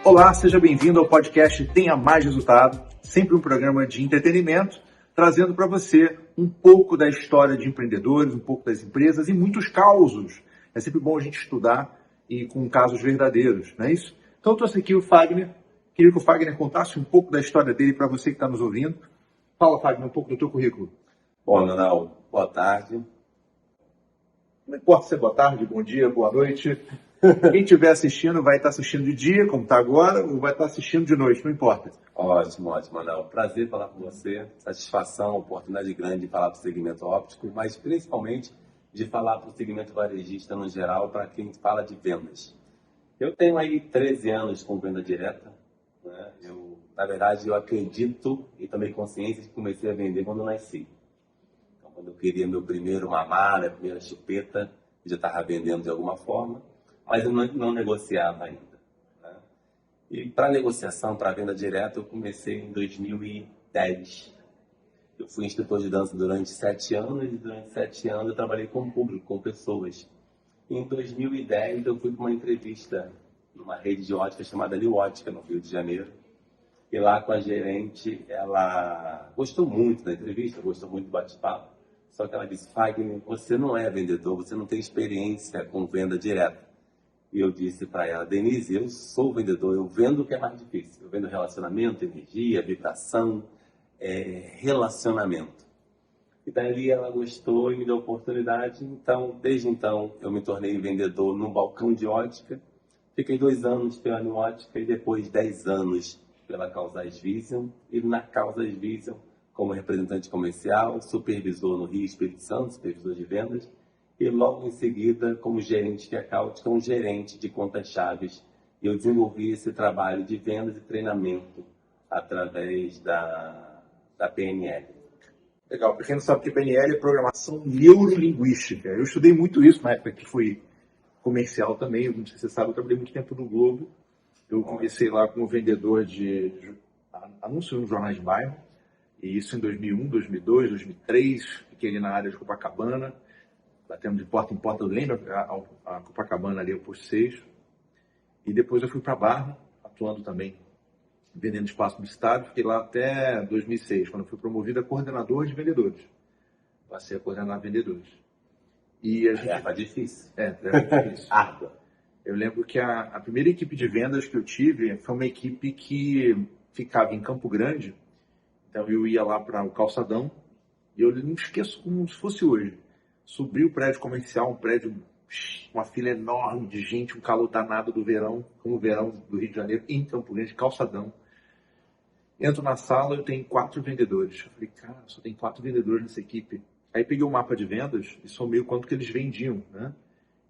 Olá, seja bem-vindo ao podcast Tenha Mais Resultado, sempre um programa de entretenimento, trazendo para você um pouco da história de empreendedores, um pouco das empresas e muitos causos. É sempre bom a gente estudar e com casos verdadeiros, não é isso? Então eu trouxe aqui o Fagner, queria que o Fagner contasse um pouco da história dele para você que está nos ouvindo. Fala, Fagner, um pouco do teu currículo. Bom, Leonel, boa tarde. Não importa se é boa tarde, bom dia, boa noite. Quem estiver assistindo vai estar assistindo de dia, como está agora, ou vai estar assistindo de noite, não importa. Ótimo, Leonel. Prazer falar com você. Satisfação, oportunidade grande de falar para o segmento óptico, mas principalmente de falar para o segmento varejista no geral, para quem fala de vendas. Eu tenho aí 13 anos com venda direta, né? Na verdade, eu acredito e tomei consciência de que comecei a vender quando eu nasci. Então, quando eu queria meu primeiro mamar, minha primeira chupeta, eu já estava vendendo de alguma forma, mas eu não negociava ainda, né? E para negociação, para venda direta, eu comecei em 2010. Eu fui instrutor de dança durante 7 anos e durante 7 anos eu trabalhei com o público, com pessoas. Em 2010, eu fui para uma entrevista numa rede de ótica chamada Liu Ótica, no Rio de Janeiro. E lá com a gerente, ela gostou muito da entrevista, gostou muito do bate-papo. Só que ela disse, Fagner, você não é vendedor, você não tem experiência com venda direta. E eu disse para ela, Denise, eu sou vendedor, eu vendo o que é mais difícil. Eu vendo relacionamento, energia, vibração, relacionamento. E daí ela gostou e me deu a oportunidade. Então, desde então, eu me tornei vendedor num balcão de ótica. Fiquei 2 anos pela New Ótica e depois 10 anos pela Causas Vision. E na Causas Vision, como representante comercial, supervisor no Rio Espírito Santo, supervisor de vendas. E logo em seguida, como gerente de account, um gerente de contas chaves. Eu desenvolvi esse trabalho de vendas e treinamento através da PNL. Legal, para quem não sabe que PNL é Programação Neurolinguística. Eu estudei muito isso na época que fui comercial também, não sei se você sabe, eu trabalhei muito tempo no Globo. Eu comecei lá como vendedor de anúncios nos jornais de bairro, e isso em 2001, 2002, 2003, fiquei ali na área de Copacabana, batendo de porta em porta, eu lembro a Copacabana ali, o Posto 6, e depois eu fui para a Barra, atuando também, vendendo espaço publicitário, fiquei lá até 2006, quando eu fui promovido a coordenador de vendedores. Passei a coordenar vendedores. E a gente... Tarefa difícil. Tarefa difícil. Árdua. Eu lembro que a primeira equipe de vendas que eu tive foi uma equipe que ficava em Campo Grande. Então eu ia lá para o Calçadão e eu não esqueço como se fosse hoje. Subi o prédio comercial, um prédio, uma fila enorme de gente, um calor danado do verão, como o verão do Rio de Janeiro, em Campo Grande, Calçadão. Entro na sala, eu tenho 4 vendedores. Eu falei, cara, só tem 4 vendedores nessa equipe. Aí peguei o mapa de vendas e somei o quanto que eles vendiam, né?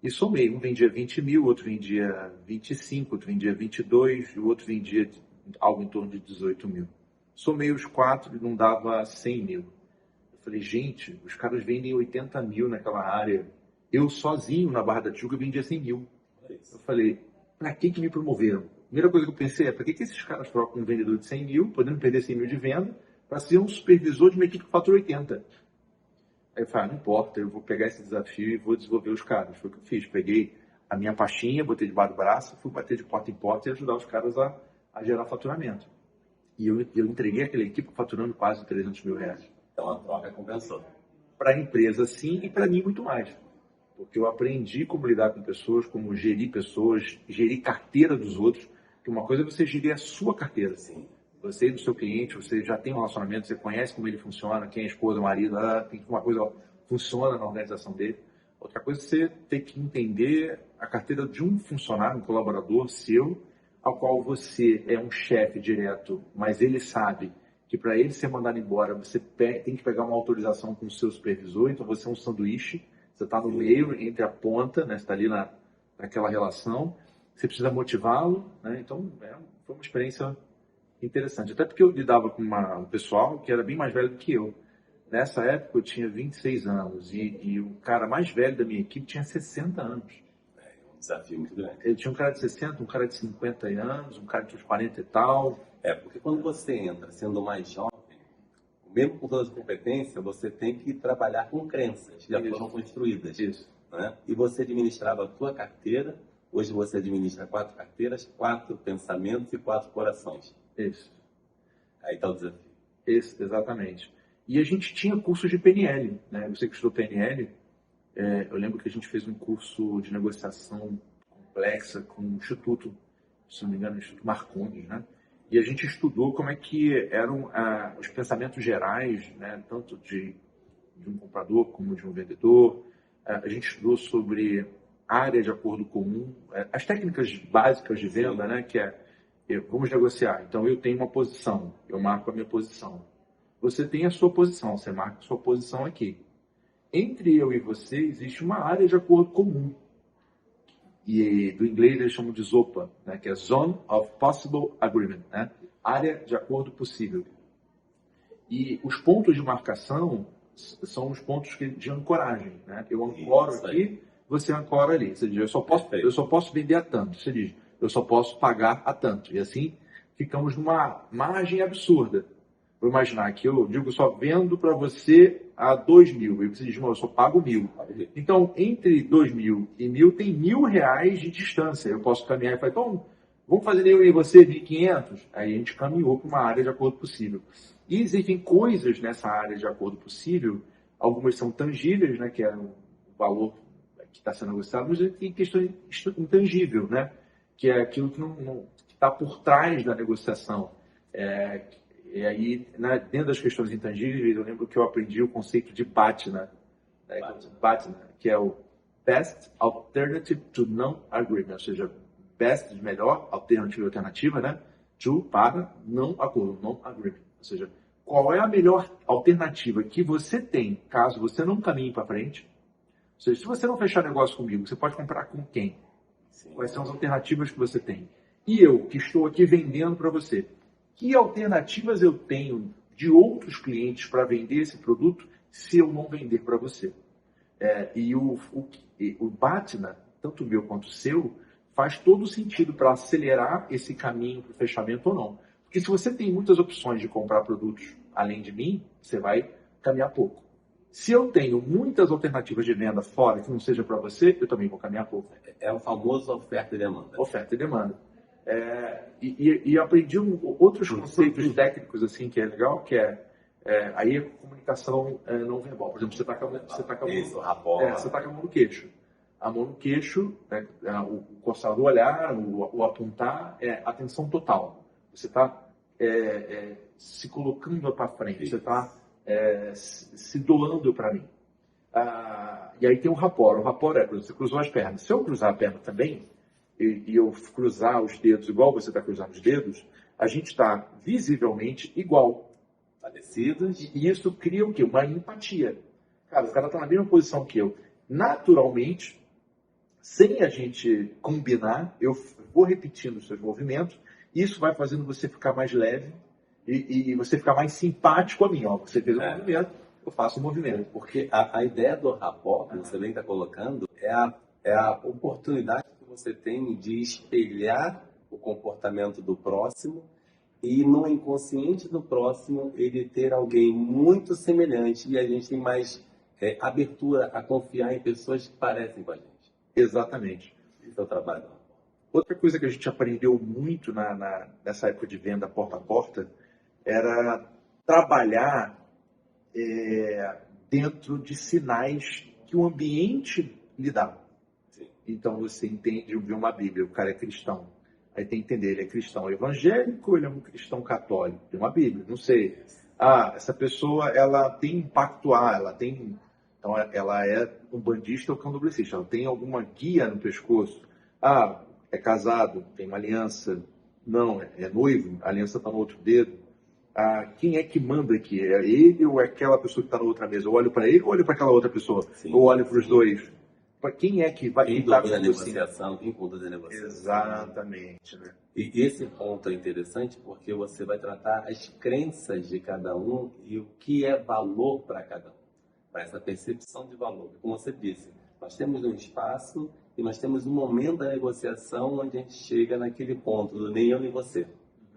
E somei, um vendia 20 mil, outro vendia 25, outro vendia 22, e o outro vendia algo em torno de 18 mil. Somei os 4 e não dava 100 mil. Eu falei, gente, os caras vendem 80 mil naquela área. Eu sozinho na Barra da Tijuca vendia 100 mil. Eu falei, para que me promoveram? A primeira coisa que eu pensei é, para que esses caras trocam um vendedor de 100 mil, podendo perder 100 mil de venda, para ser um supervisor de uma equipe que fatura 80? Aí eu falei, não importa, eu vou pegar esse desafio e vou desenvolver os caras. Foi o que eu fiz. Peguei a minha pastinha, botei debaixo do braço, fui bater de porta em porta e ajudar os caras a gerar faturamento. E eu entreguei aquela equipe faturando quase 300 mil reais. Então a troca compensou. Para a empresa, sim, e para mim, muito mais. Porque eu aprendi como lidar com pessoas, como gerir pessoas, gerir carteira dos outros. Que uma coisa é você gerir a sua carteira. Sim. Você e do seu cliente, você já tem um relacionamento, você conhece como ele funciona, quem é a esposa, o marido, tem uma coisa funciona na organização dele. Outra coisa é você ter que entender a carteira de um funcionário, um colaborador seu, ao qual você é um chefe direto, mas ele sabe que para ele ser mandado embora, você tem que pegar uma autorização com o seu supervisor, então você é um sanduíche, você está no meio, entre a ponta, né? Você está ali naquela relação, você precisa motivá-lo, né? Então foi uma experiência interessante, até porque eu lidava com um pessoal que era bem mais velho do que eu. Nessa época eu tinha 26 anos e o cara mais velho da minha equipe tinha 60 anos. É um desafio muito grande. Ele tinha um cara de 60, um cara de 50 anos, um cara de uns 40 e tal. Porque quando você entra sendo mais jovem, mesmo com todas as competências, você tem que trabalhar com crenças que já foram construídas. Isso. Né? E você administrava a tua carteira, Hoje você administra 4 carteiras, 4 pensamentos e 4 corações. Isso. Aí está o desafio. Exatamente. E a gente tinha cursos de PNL, né? Você que estudou PNL, eu lembro que a gente fez um curso de negociação complexa com o Instituto, se não me engano, o Instituto Marconi, né? E a gente estudou como é que eram os pensamentos gerais, né? Tanto de um comprador como de um vendedor. A gente estudou sobre área de acordo comum, as técnicas básicas de venda, né? Que vamos negociar. Então, eu tenho uma posição, eu marco a minha posição. Você tem a sua posição, você marca a sua posição aqui. Entre eu e você existe uma área de acordo comum. E do inglês eles chamam de ZOPA, né? Que é Zone of Possible Agreement, né? Área de acordo possível. E os pontos de marcação são os pontos de ancoragem, né? Eu ancoro aqui, você ancora ali. Você diz, eu só posso vender a tanto. Você diz, eu só posso pagar a tanto. E assim ficamos numa margem absurda. Vou imaginar que eu digo, só vendo para você a 2.000. E você diz, eu só pago 1.000. Então, entre 2.000 e 1.000 tem R$ 1.000 de distância. Eu posso caminhar e falar, então, vamos fazer eu e você 1.500? Aí a gente caminhou para uma área de acordo possível. E existem coisas nessa área de acordo possível, algumas são tangíveis, né, que é o valor que está sendo negociado, mas tem questão intangível, né, que é aquilo que está por trás da negociação. E aí, né, dentro das questões intangíveis, eu lembro que eu aprendi o conceito de BATNA, né, que é o Best Alternative to Non-Agreement, ou seja, best de melhor, alternativa, né, to para não acordo, non-agreement. Ou seja, qual é a melhor alternativa que você tem, caso você não caminhe para frente? Ou seja, se você não fechar negócio comigo, você pode comprar com quem? Sim. Quais são as alternativas que você tem? E eu, que estou aqui vendendo para você, que alternativas eu tenho de outros clientes para vender esse produto se eu não vender para você? E o BATNA, tanto o meu quanto o seu, faz todo sentido para acelerar esse caminho para o fechamento ou não. Porque se você tem muitas opções de comprar produtos além de mim, você vai caminhar pouco. Se eu tenho muitas alternativas de venda fora que não seja para você, eu também vou caminhar pouco. É o famoso oferta e demanda. Oferta e demanda. E aprendi outros conceitos técnicos assim que é legal, que aí a comunicação não verbal. Por exemplo, você está com a mão no queixo. A mão no queixo, né, o coçar do olhar, o apontar, é atenção total. Você está se colocando para frente, você está se doando para mim. E aí tem o rapport. O rapport é, você cruzou as pernas. Se eu cruzar a perna também, e eu cruzar os dedos igual você está cruzando os dedos, a gente está visivelmente igual. Parecidos. E isso cria o quê? Uma empatia. Cara, o cara está na mesma posição que eu. Naturalmente, sem a gente combinar, eu vou repetindo os seus movimentos. Isso vai fazendo você ficar mais leve e você ficar mais simpático a mim. Ó, você fez um movimento, eu faço um movimento. Porque a ideia do rapport, que você bem está colocando, é a oportunidade que você tem de espelhar o comportamento do próximo e no inconsciente do próximo ele ter alguém muito semelhante e a gente tem mais abertura a confiar em pessoas que parecem com a gente. Exatamente. Esse é o trabalho. Outra coisa que a gente aprendeu muito nessa época de venda porta a porta era trabalhar dentro de sinais que o ambiente lhe dá. Sim. Então você entende, vê uma Bíblia, o cara é cristão. Aí tem que entender, ele é cristão evangélico ou ele é um cristão católico? Tem uma Bíblia, não sei. Essa pessoa, ela tem um pactuar, então ela é um bandista ou candomblessista, ela tem alguma guia no pescoço. É casado, tem uma aliança. Não, é noivo, a aliança está no outro dedo. Quem é que manda aqui? É ele ou é aquela pessoa que está na outra mesa? Eu olho para ele ou olho para aquela outra pessoa? Sim, ou olho para os dois? Para quem é que vai... Quem domina a negociação, quem conduz a negociação. Exatamente. Né? E esse ponto é interessante porque você vai tratar as crenças de cada um e o que é valor para cada um. Para essa percepção de valor. Como você disse, nós temos um espaço e nós temos um momento da negociação onde a gente chega naquele ponto do nem eu nem você.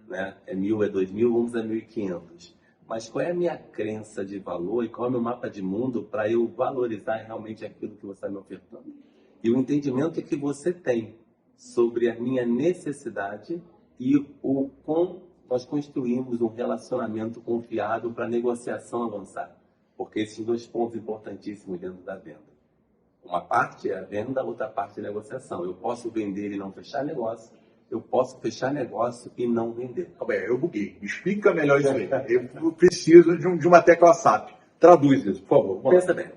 Né? É 1.000, é 2.000, vamos a 1.500. Mas qual é a minha crença de valor e qual é o meu mapa de mundo para eu valorizar realmente aquilo que você está me ofertando? E o entendimento que você tem sobre a minha necessidade e o como nós construímos um relacionamento confiável para a negociação avançar. Porque esses dois pontos importantíssimos dentro da venda. Uma parte é a venda, a outra parte é a negociação. Eu posso vender e não fechar negócio, eu posso fechar negócio e não vender. Eu buguei. Explica melhor isso aí. Eu preciso de uma tecla SAP. Traduz isso, por favor. Pensa bem.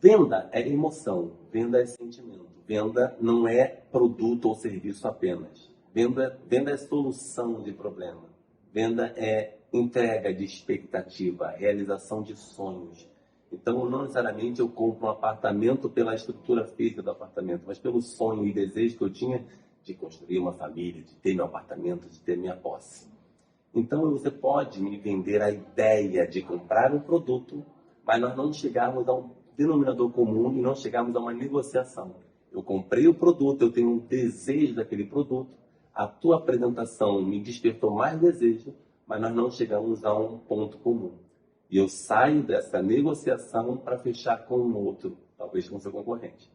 Venda é emoção, venda é sentimento. Venda não é produto ou serviço apenas. Venda é solução de problema. Venda é entrega de expectativa, realização de sonhos. Então, não necessariamente eu compro um apartamento pela estrutura física do apartamento, mas pelo sonho e desejo que eu tinha de construir uma família, de ter meu apartamento, de ter minha posse. Então, você pode me vender a ideia de comprar um produto, mas nós não chegarmos a um denominador comum e não chegarmos a uma negociação. Eu comprei o produto, eu tenho um desejo daquele produto, a tua apresentação me despertou mais desejo, mas nós não chegamos a um ponto comum. E eu saio dessa negociação para fechar com um outro, talvez com seu concorrente.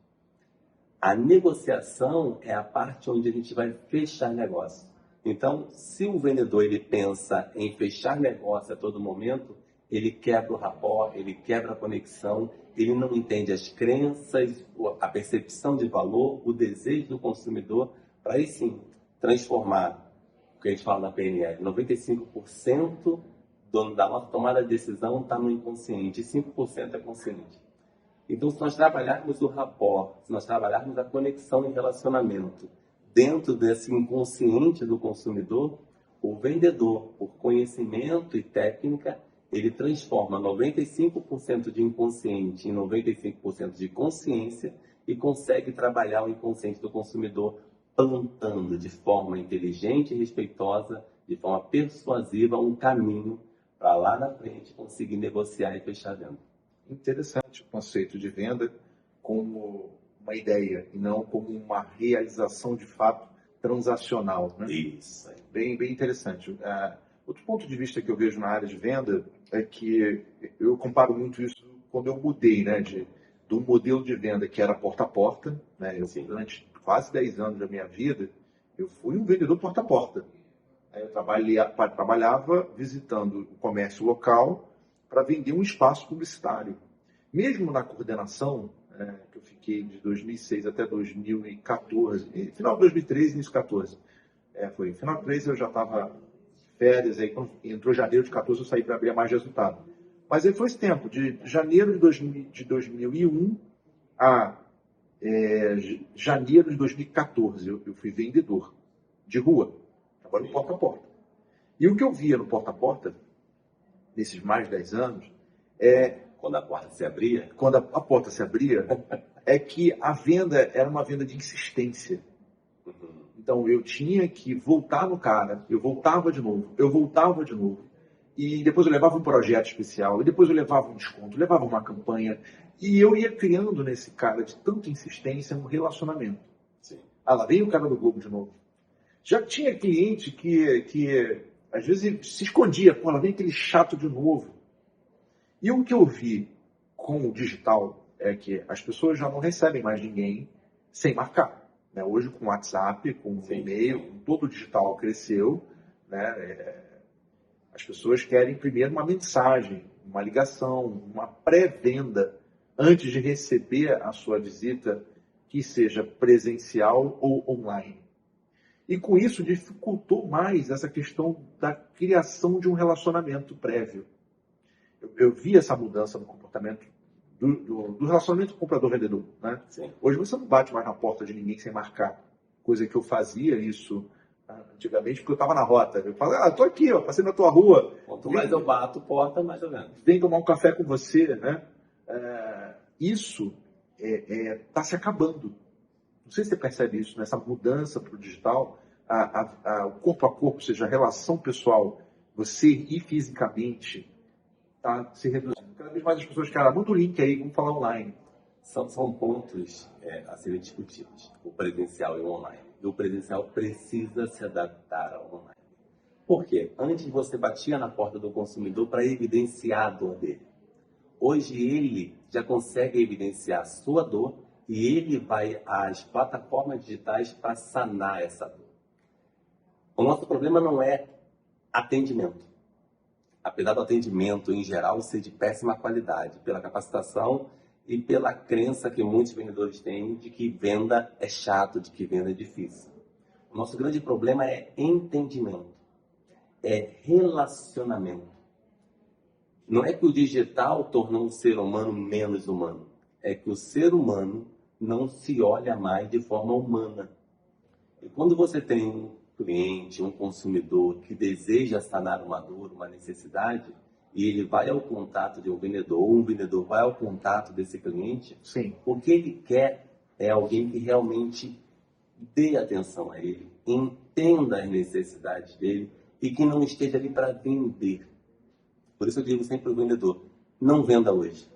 A negociação é a parte onde a gente vai fechar negócio. Então, se o vendedor ele pensa em fechar negócio a todo momento, ele quebra o rapport, ele quebra a conexão, ele não entende as crenças, a percepção de valor, o desejo do consumidor, para aí sim transformar o que a gente fala na PNL. 95% da nossa tomada de decisão está no inconsciente, e 5% é consciente. Então, se nós trabalharmos o rapport, se nós trabalharmos a conexão e relacionamento dentro desse inconsciente do consumidor, o vendedor, por conhecimento e técnica, ele transforma 95% de inconsciente em 95% de consciência e consegue trabalhar o inconsciente do consumidor plantando de forma inteligente e respeitosa, de forma persuasiva, um caminho para lá na frente conseguir negociar e fechar a venda. Interessante o conceito de venda como uma ideia e não como uma realização de fato transacional, né? Isso. Bem interessante. Outro ponto de vista que eu vejo na área de venda é que eu comparo muito isso quando eu mudei, né, do modelo de venda que era porta a porta, né? Durante quase 10 anos da minha vida, eu fui um vendedor porta a porta. Eu trabalhava visitando o comércio local para vender um espaço publicitário. Mesmo na coordenação, que eu fiquei de 2006 até 2014, final de 2013, início de 2014. Foi final de 2013 eu já estava de férias, aí quando entrou janeiro de 2014 eu saí para abrir mais resultado. Mas aí foi esse tempo, de janeiro de 2001 a janeiro de 2014, eu fui vendedor de rua, trabalho no porta a porta. E o que eu via no porta a porta, nesses mais de 10 anos, quando a porta se abria, é que a venda era uma venda de insistência. Então eu tinha que voltar no cara, eu voltava de novo, e depois eu levava um projeto especial, e depois eu levava um desconto, levava uma campanha, e eu ia criando nesse cara de tanta insistência um relacionamento. Sim. Lá veio o cara do Globo de novo. Já tinha cliente que às vezes se escondia, lá vem aquele chato de novo. E o que eu vi com o digital é que as pessoas já não recebem mais ninguém sem marcar, né? Hoje com o WhatsApp, com o e-mail, com todo o digital cresceu, né? As pessoas querem primeiro uma mensagem, uma ligação, uma pré-venda antes de receber a sua visita, que seja presencial ou online. E com isso dificultou mais essa questão da criação de um relacionamento prévio. Eu vi essa mudança no comportamento do relacionamento comprador-vendedor, né? Sim. Hoje você não bate mais na porta de ninguém sem marcar, coisa que eu fazia isso antigamente, porque eu estava na rota. Eu falava, estou aqui, passei na tua rua. Quanto mais eu bato porta, mais eu vendo. Vem tomar um café com você, né? Isso está se acabando. Não sei se você percebe isso, nessa mudança para o digital, o corpo a corpo, ou seja, a relação pessoal, você ir fisicamente, está se reduzindo. Cada vez mais as pessoas querem, manda o link aí, vamos falar online. São pontos a serem discutidos, o presencial e o online. E o presencial precisa se adaptar ao online. Por quê? Antes você batia na porta do consumidor para evidenciar a dor dele. Hoje ele já consegue evidenciar a sua dor e ele vai às plataformas digitais para sanar essa dor. O nosso problema não é atendimento. Apesar do atendimento, em geral, ser de péssima qualidade, pela capacitação e pela crença que muitos vendedores têm de que venda é chato, de que venda é difícil. O nosso grande problema é entendimento, é relacionamento. Não é que o digital tornou o ser humano menos humano, é que o ser humano não se olha mais de forma humana. E quando você tem um cliente, um consumidor que deseja sanar uma dor, uma necessidade, e ele vai ao contato de um vendedor, ou um vendedor vai ao contato desse cliente, Sim. o que ele quer é alguém que realmente dê atenção a ele, entenda as necessidades dele e que não esteja ali para vender. Por isso eu digo sempre ao vendedor, não venda hoje.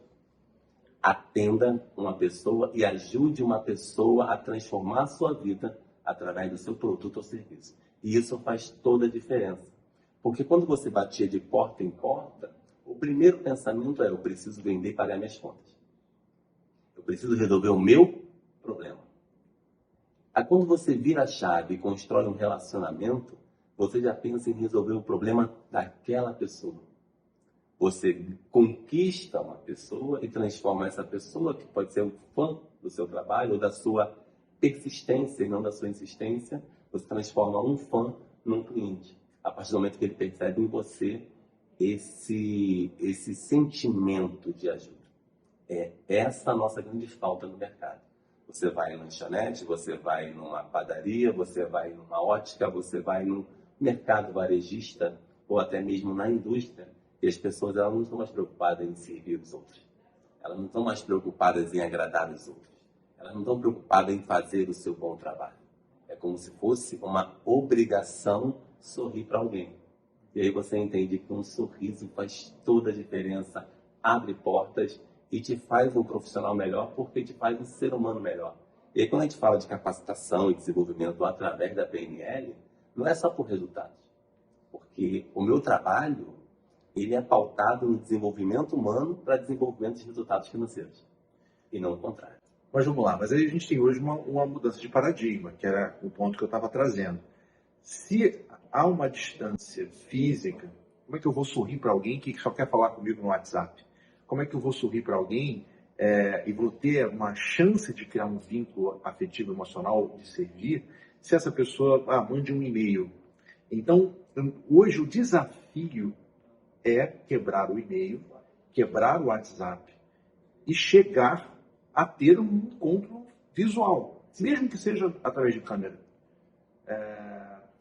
Atenda uma pessoa e ajude uma pessoa a transformar a sua vida através do seu produto ou serviço. E isso faz toda a diferença. Porque quando você batia de porta em porta, o primeiro pensamento era, eu preciso vender e pagar minhas contas. Eu preciso resolver o meu problema. Aí quando você vira a chave e constrói um relacionamento, você já pensa em resolver o problema daquela pessoa. Você conquista uma pessoa e transforma essa pessoa, que pode ser um fã do seu trabalho ou da sua persistência e não da sua insistência, você transforma um fã num cliente. A partir do momento que ele percebe em você esse sentimento de ajuda. É essa a nossa grande falta no mercado. Você vai em lanchonete, você vai numa padaria, você vai numa ótica, você vai num mercado varejista ou até mesmo na indústria. E as pessoas elas não estão mais preocupadas em servir os outros. Elas não estão mais preocupadas em agradar os outros. Elas não estão preocupadas em fazer o seu bom trabalho. É como se fosse uma obrigação sorrir para alguém. E aí você entende que um sorriso faz toda a diferença, abre portas e te faz um profissional melhor porque te faz um ser humano melhor. E aí quando a gente fala de capacitação e desenvolvimento através da PNL, não é só por resultados. Porque o meu trabalho ele é pautado no desenvolvimento humano para desenvolvimento de resultados financeiros. E não o contrário. Mas vamos lá, mas aí a gente tem hoje uma mudança de paradigma, que era o ponto que eu estava trazendo. Se há uma distância física, como é que eu vou sorrir para alguém que só quer falar comigo no WhatsApp? Como é que eu vou sorrir para alguém e vou ter uma chance de criar um vínculo afetivo, emocional, de servir, se essa pessoa mande um e-mail? Então, hoje o desafio é quebrar o e-mail, quebrar o WhatsApp e chegar a ter um encontro visual, mesmo que seja através de câmera.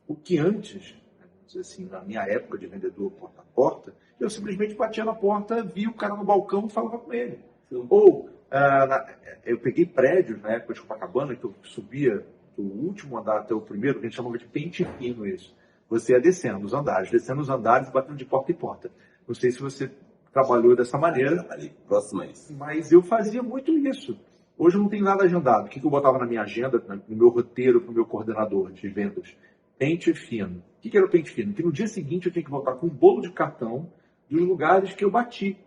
O que antes, vamos dizer assim, na minha época de vendedor porta a porta, eu simplesmente batia na porta, via o cara no balcão e falava com ele. Sim. Ou, eu peguei prédios na época de Copacabana, que eu subia do último andar até o primeiro, que a gente chamava de pente fino isso. Você ia descendo os andares, e batendo de porta em porta. Não sei se você trabalhou dessa maneira. Trabalhei próximo a isso. Mas eu fazia muito isso. Hoje eu não tenho nada agendado. O que eu botava na minha agenda, no meu roteiro, para o meu coordenador de vendas? Pente fino. O que era o pente fino? Que no dia seguinte eu tinha que voltar com um bolo de cartão dos lugares que eu bati.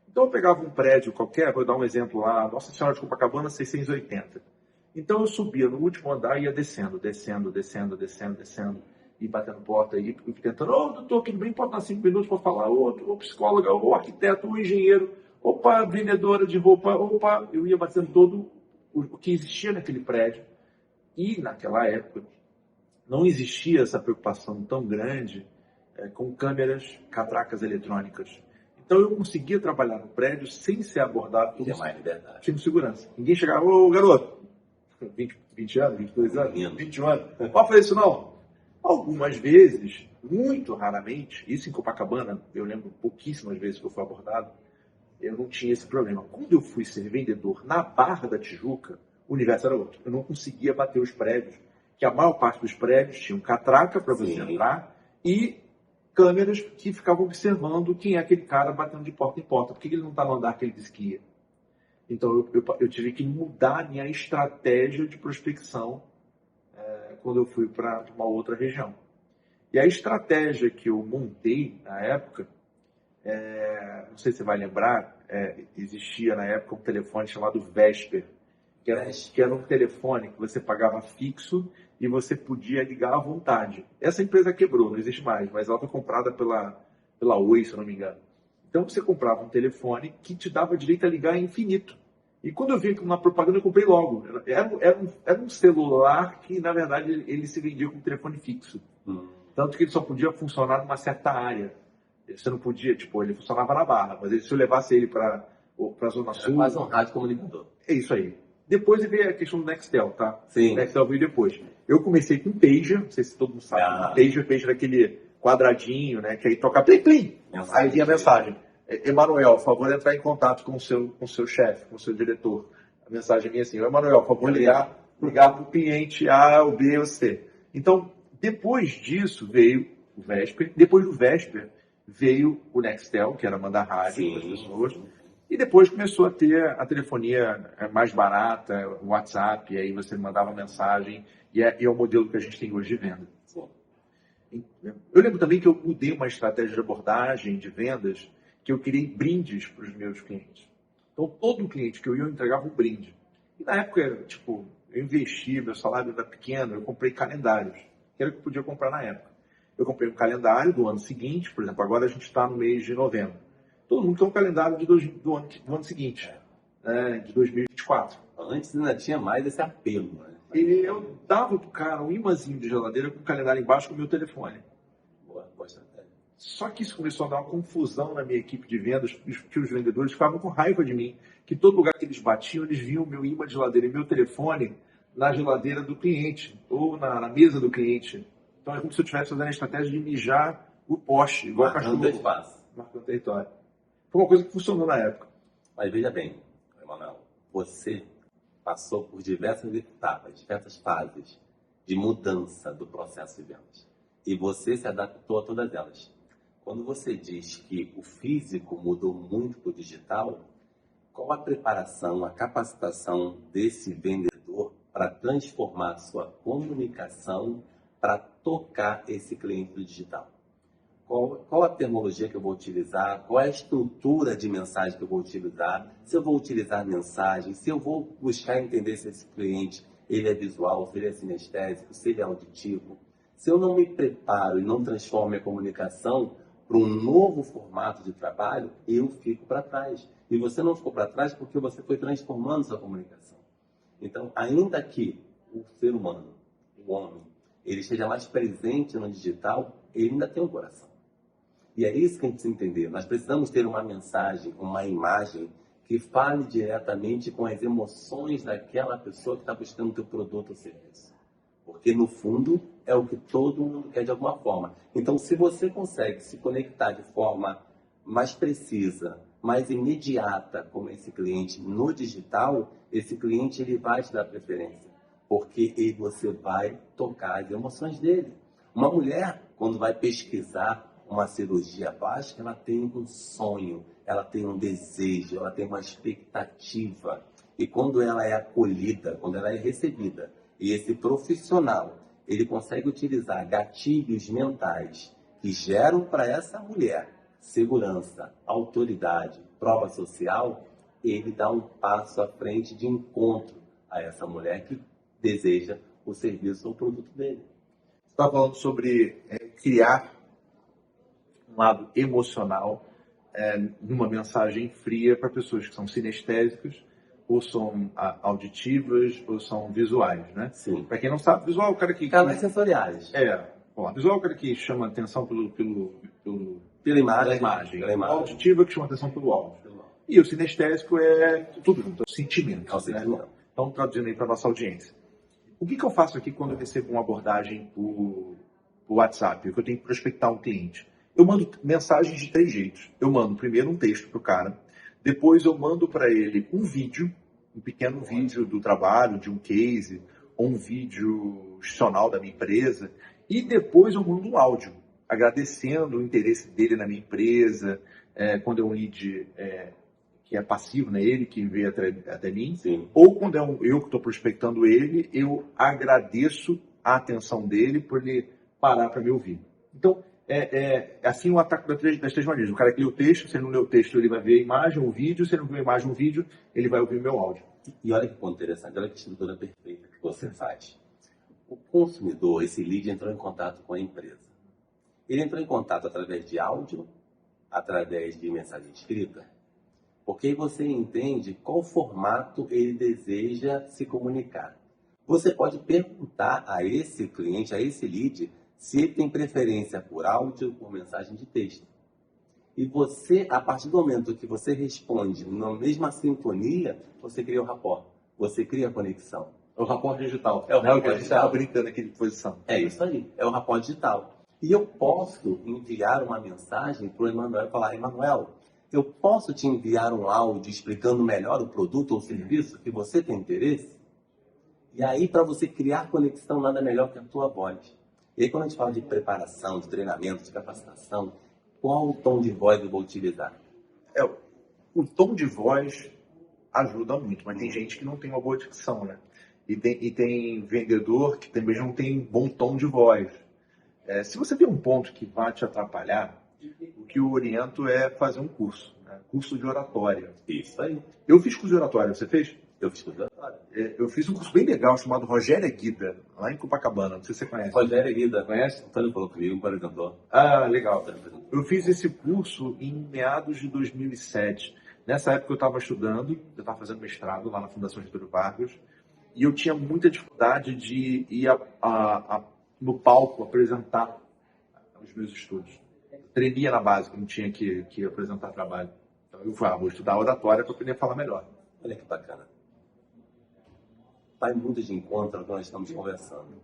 Então eu pegava um prédio qualquer, vou dar um exemplo lá, Nossa Senhora de Copacabana, 680. Então eu subia no último andar e ia descendo, e batendo porta, e tentando, doutor, tudo bem, pode dar 5 minutos para falar, ou psicóloga, ou arquiteto, ou engenheiro, opa, vendedora de roupa, opa, eu ia batendo todo o que existia naquele prédio. E naquela época não existia essa preocupação tão grande com câmeras, catracas eletrônicas. Então eu conseguia trabalhar no prédio sem ser abordado por sem segurança. Ninguém chegava, ô garoto, 20 anos, 22 anos, 21 anos, não pode fazer isso não. Algumas vezes, muito raramente, isso em Copacabana, eu lembro pouquíssimas vezes que eu fui abordado, eu não tinha esse problema. Quando eu fui ser vendedor na Barra da Tijuca, o universo era outro. Eu não conseguia bater os prédios, que a maior parte dos prédios tinham catraca para você entrar e câmeras que ficavam observando quem é aquele cara batendo de porta em porta. Por que ele não está no andar que ele disse que ia? Então eu tive que mudar a minha estratégia de prospecção quando eu fui para uma outra região. E a estratégia que eu montei na época, não sei se você vai lembrar, existia na época um telefone chamado Vesper, que era um telefone que você pagava fixo e você podia ligar à vontade. Essa empresa quebrou, não existe mais, mas ela foi comprada pela Oi, se eu não me engano. Então você comprava um telefone que te dava direito a ligar infinito. E quando eu vi aquilo na propaganda, eu comprei logo. Era um celular que, na verdade, ele se vendia com telefone fixo. Tanto que ele só podia funcionar numa certa área. Você não podia, tipo, ele funcionava na Barra, mas se eu levasse ele para a Zona Sul... Era quase um rádio comunicador. É isso aí. Depois veio a questão do Nextel, tá? Sim. O Nextel veio depois. Eu comecei com pager, não sei se todo mundo sabe. Pager daquele quadradinho, né? Que aí toca plim, plim. Aí vinha a mensagem. Emanuel, por favor, entrar em contato com o seu chefe, com o seu diretor. A mensagem vinha assim, Emanuel, por favor, ligar para o cliente A, o B ou C. Então, depois disso veio o Vesper. Depois do Vesper veio o Nextel, que era mandar rádio para as pessoas. E depois começou a ter a telefonia mais barata, o WhatsApp, e aí você mandava mensagem, e é o modelo que a gente tem hoje de venda. Eu lembro também que eu mudei uma estratégia de abordagem, de vendas, que eu criei brindes para os meus clientes. Então, todo cliente que eu ia, eu entregava um brinde. E na época, tipo, eu investi, meu salário era pequeno, eu comprei calendários, que era o que eu podia comprar na época. Eu comprei um calendário do ano seguinte, por exemplo, agora a gente está no mês de novembro. Todo mundo quer um calendário do ano seguinte, de 2024. Antes ainda tinha mais esse apelo, né? E eu dava pro cara um imãzinho de geladeira com o calendário embaixo com o meu telefone. Boa estratégia. Só que isso começou a dar uma confusão na minha equipe de vendas, que os vendedores ficavam com raiva de mim, que todo lugar que eles batiam, eles viam o meu imã de geladeira e meu telefone na geladeira do cliente, ou na mesa do cliente. Então é como se eu estivesse fazendo a estratégia de mijar o poste, igual Marcando espaço. Marcando território. Foi uma coisa que funcionou na época. Mas veja bem, Emanuel, você passou por diversas etapas, diversas fases de mudança do processo de vendas. E você se adaptou a todas elas. Quando você diz que o físico mudou muito para o digital, qual a preparação, a capacitação desse vendedor para transformar sua comunicação para tocar esse cliente do digital? Qual a terminologia que eu vou utilizar? Qual é a estrutura de mensagem que eu vou utilizar? Se eu vou utilizar mensagem, se eu vou buscar entender se esse cliente ele é visual, se ele é sinestésico, se ele é auditivo. Se eu não me preparo e não transformo minha comunicação para um novo formato de trabalho, eu fico para trás. E você não ficou para trás porque você foi transformando sua comunicação. Então, ainda que o ser humano, o homem, ele esteja mais presente no digital, ele ainda tem um coração. E é isso que a gente precisa entender. Nós precisamos ter uma mensagem, uma imagem que fale diretamente com as emoções daquela pessoa que está buscando o teu produto ou serviço. Porque, no fundo, é o que todo mundo quer de alguma forma. Então, se você consegue se conectar de forma mais precisa, mais imediata com esse cliente no digital, esse cliente ele vai te dar preferência. Porque você vai tocar as emoções dele. Uma mulher, quando vai pesquisar uma cirurgia plástica, ela tem um sonho, ela tem um desejo, ela tem uma expectativa. E quando ela é acolhida, quando ela é recebida, e esse profissional, ele consegue utilizar gatilhos mentais que geram para essa mulher segurança, autoridade, prova social, ele dá um passo à frente de encontro a essa mulher que deseja o serviço ou o produto dele. Você está falando sobre criar um lado emocional numa mensagem fria para pessoas que são sinestésicas, ou são auditivas, ou são visuais, né? Sim. Para quem não sabe, visual é o cara que... Canais sensoriais. Visual é o cara que chama atenção Pela imagem. Pela imagem. Auditiva que chama atenção pelo áudio. E o sinestésico é tudo junto, é o sentimento. É o sentimento. Né? Então, traduzindo aí para a nossa audiência. O que eu faço aqui quando eu recebo uma abordagem por WhatsApp, que eu tenho que prospectar um cliente? Eu mando mensagens de 3 jeitos. Eu mando primeiro um texto para o cara, depois eu mando para ele um vídeo, um pequeno vídeo do trabalho, de um case, ou um vídeo institucional da minha empresa, e depois eu mando um áudio, agradecendo o interesse dele na minha empresa, quando é um lead que é passivo, né? Ele que veio até mim, Sim. Ou quando é eu que estou prospectando ele, eu agradeço a atenção dele por ele parar para me ouvir. Então, assim o ataque das 3 maneiras. O cara que lê o texto, se ele não lê o texto, ele vai ver a imagem, o vídeo. Se ele não viu a imagem, o vídeo, ele vai ouvir o meu áudio. E olha que ponto interessante, olha que estrutura perfeita que você faz. O consumidor, esse lead, entrou em contato com a empresa. Ele entrou em contato através de áudio, através de mensagem escrita, porque aí você entende qual formato ele deseja se comunicar. Você pode perguntar a esse cliente, a esse lead, se ele tem preferência por áudio ou por mensagem de texto. E você, a partir do momento que você responde na mesma sintonia, você cria o rapport, você cria a conexão. É o rapport digital. É o Não, rapport que a gente digital. estava brincando aqui de posição. É isso aí, é o rapport digital. E eu posso enviar uma mensagem para o Emanuel e falar: Emanuel, eu posso te enviar um áudio explicando melhor o produto ou serviço que você tem interesse? E aí, para você criar conexão, nada melhor que a tua voz. E aí, quando a gente fala de preparação, de treinamento, de capacitação, qual o tom de voz eu vou utilizar? O tom de voz ajuda muito, mas tem gente que não tem uma boa dicção, né? E tem vendedor que também não tem bom tom de voz. Se você tem um ponto que vai te atrapalhar, o que eu oriento é fazer um curso, né? Curso de oratória. Isso aí. Eu fiz curso de oratória, você fez? Eu fiz tudo agora. Eu fiz um curso bem legal chamado Rogério Guida, lá em Copacabana, não sei se você conhece. Rogério Guida, conhece? Antônio falou comigo, por exemplo. Ah, legal. Eu fiz esse curso em meados de 2007. Nessa época eu estava estudando, eu estava fazendo mestrado lá na Fundação Getúlio Vargas, e eu tinha muita dificuldade de ir no palco apresentar os meus estudos. Eu tremia na base, não tinha que apresentar trabalho. Então eu falei, vou estudar oratória para poder falar melhor. Olha que bacana. Vai muito de encontro ao que nós estamos conversando.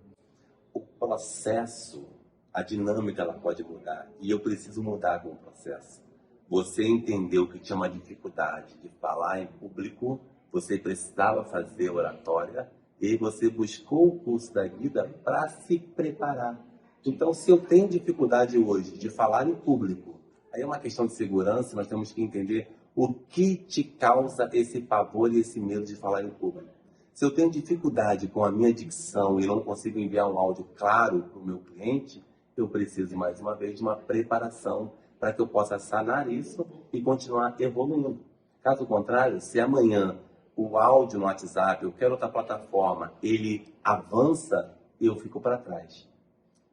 O processo, a dinâmica, ela pode mudar. E eu preciso mudar com o processo. Você entendeu que tinha uma dificuldade de falar em público, você precisava fazer oratória, e você buscou o curso da Guida para se preparar. Então, se eu tenho dificuldade hoje de falar em público, aí é uma questão de segurança, nós temos que entender o que te causa esse pavor e esse medo de falar em público. Se eu tenho dificuldade com a minha dicção e não consigo enviar um áudio claro para o meu cliente, eu preciso, mais uma vez, de uma preparação para que eu possa sanar isso e continuar evoluindo. Caso contrário, se amanhã o áudio no WhatsApp, eu quero outra plataforma, ele avança, eu fico para trás.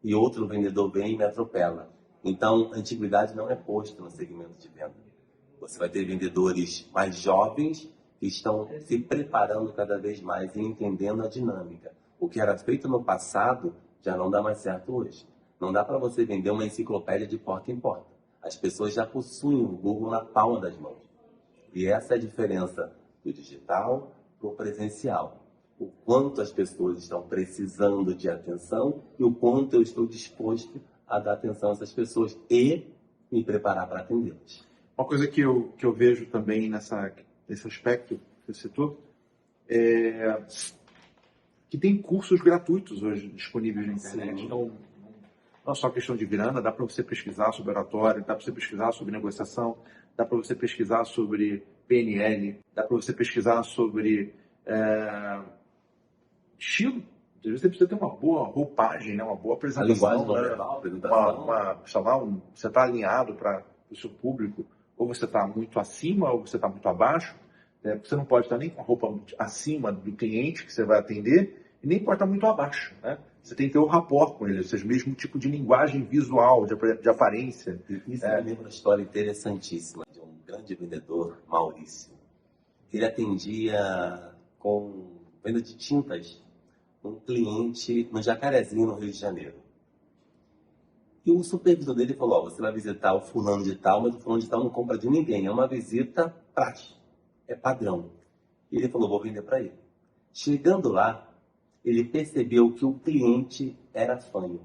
E outro vendedor vem e me atropela. Então, a antiguidade não é posto no segmento de venda. Você vai ter vendedores mais jovens que estão se preparando cada vez mais e entendendo a dinâmica. O que era feito no passado já não dá mais certo hoje. Não dá para você vender uma enciclopédia de porta em porta. As pessoas já possuem o Google na palma das mãos. E essa é a diferença do digital para o presencial. O quanto as pessoas estão precisando de atenção e o quanto eu estou disposto a dar atenção a essas pessoas e me preparar para atendê-las. Uma coisa que eu vejo também nesse aspecto que você citou é que tem cursos gratuitos hoje disponíveis na internet. Sim. Então, não é só questão de grana, dá para você pesquisar sobre oratória, dá para você pesquisar sobre negociação, dá para você pesquisar sobre PNL, dá para você pesquisar sobre estilo. Às vezes você precisa ter uma boa roupagem, né? Uma boa A apresentação. linguagem não né? verbal, a apresentação. Sei lá, você está alinhado para o seu público, ou você está muito acima, ou você está muito abaixo. Você não pode estar nem com a roupa acima do cliente que você vai atender, e nem pode estar muito abaixo. Né? Você tem que ter o rapport com ele, ou seja, o mesmo tipo de linguagem visual, de aparência. Isso me lembra uma história interessantíssima de um grande vendedor, Maurício. Ele atendia com venda de tintas um cliente no Jacarezinho, no Rio de Janeiro. E o supervisor dele falou: você vai visitar o fulano de tal, mas o fulano de tal não compra de ninguém. É uma visita prática, é padrão. E ele falou: vou vender para ele. Chegando lá, ele percebeu que o cliente era fanho.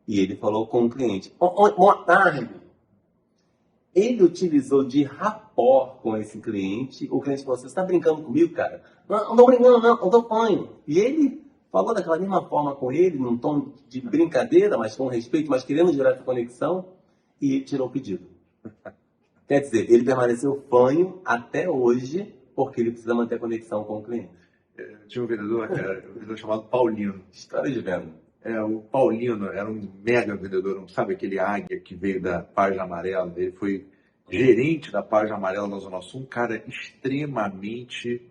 E ele falou com o cliente: boa tarde. Ele utilizou de rapport com esse cliente. O cliente falou: você está brincando comigo, cara? Não estou brincando, não, eu estou fanho. E ele falou daquela mesma forma com ele, num tom de brincadeira, mas com respeito, mas querendo gerar essa conexão, e tirou o pedido. Quer dizer, ele permaneceu fanho até hoje, porque ele precisa manter a conexão com o cliente. Tinha um vendedor chamado Paulino. História de venda. O Paulino era um mega vendedor, não sabe aquele águia que veio da Página Amarela? Ele foi gerente da Página Amarela na Zona Sul, um cara extremamente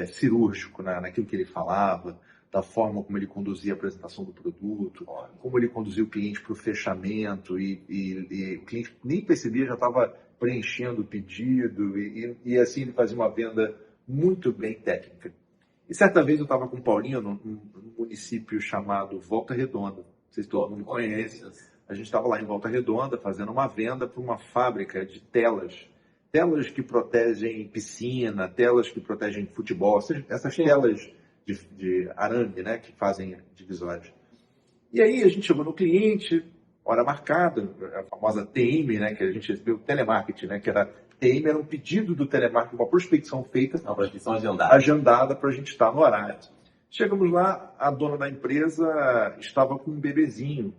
cirúrgico naquilo que ele falava, da forma como ele conduzia a apresentação do produto, como ele conduzia o cliente para o fechamento, e o cliente nem percebia, já estava preenchendo o pedido, e assim ele fazia uma venda muito bem técnica. E certa vez eu estava com o Paulinho num município chamado Volta Redonda, não sei se todo mundo conhece. A gente estava lá em Volta Redonda fazendo uma venda para uma fábrica de telas que protegem piscina, telas que protegem futebol, essas telas de arame, né, que fazem divisórias. E aí a gente chegou no cliente, hora marcada, a famosa TM, né, que a gente recebeu, telemarketing, né, que era TM, era um pedido do telemarketing, uma prospecção feita, uma prospecção agendada para a gente estar no horário. Chegamos lá, a dona da empresa estava com um bebezinho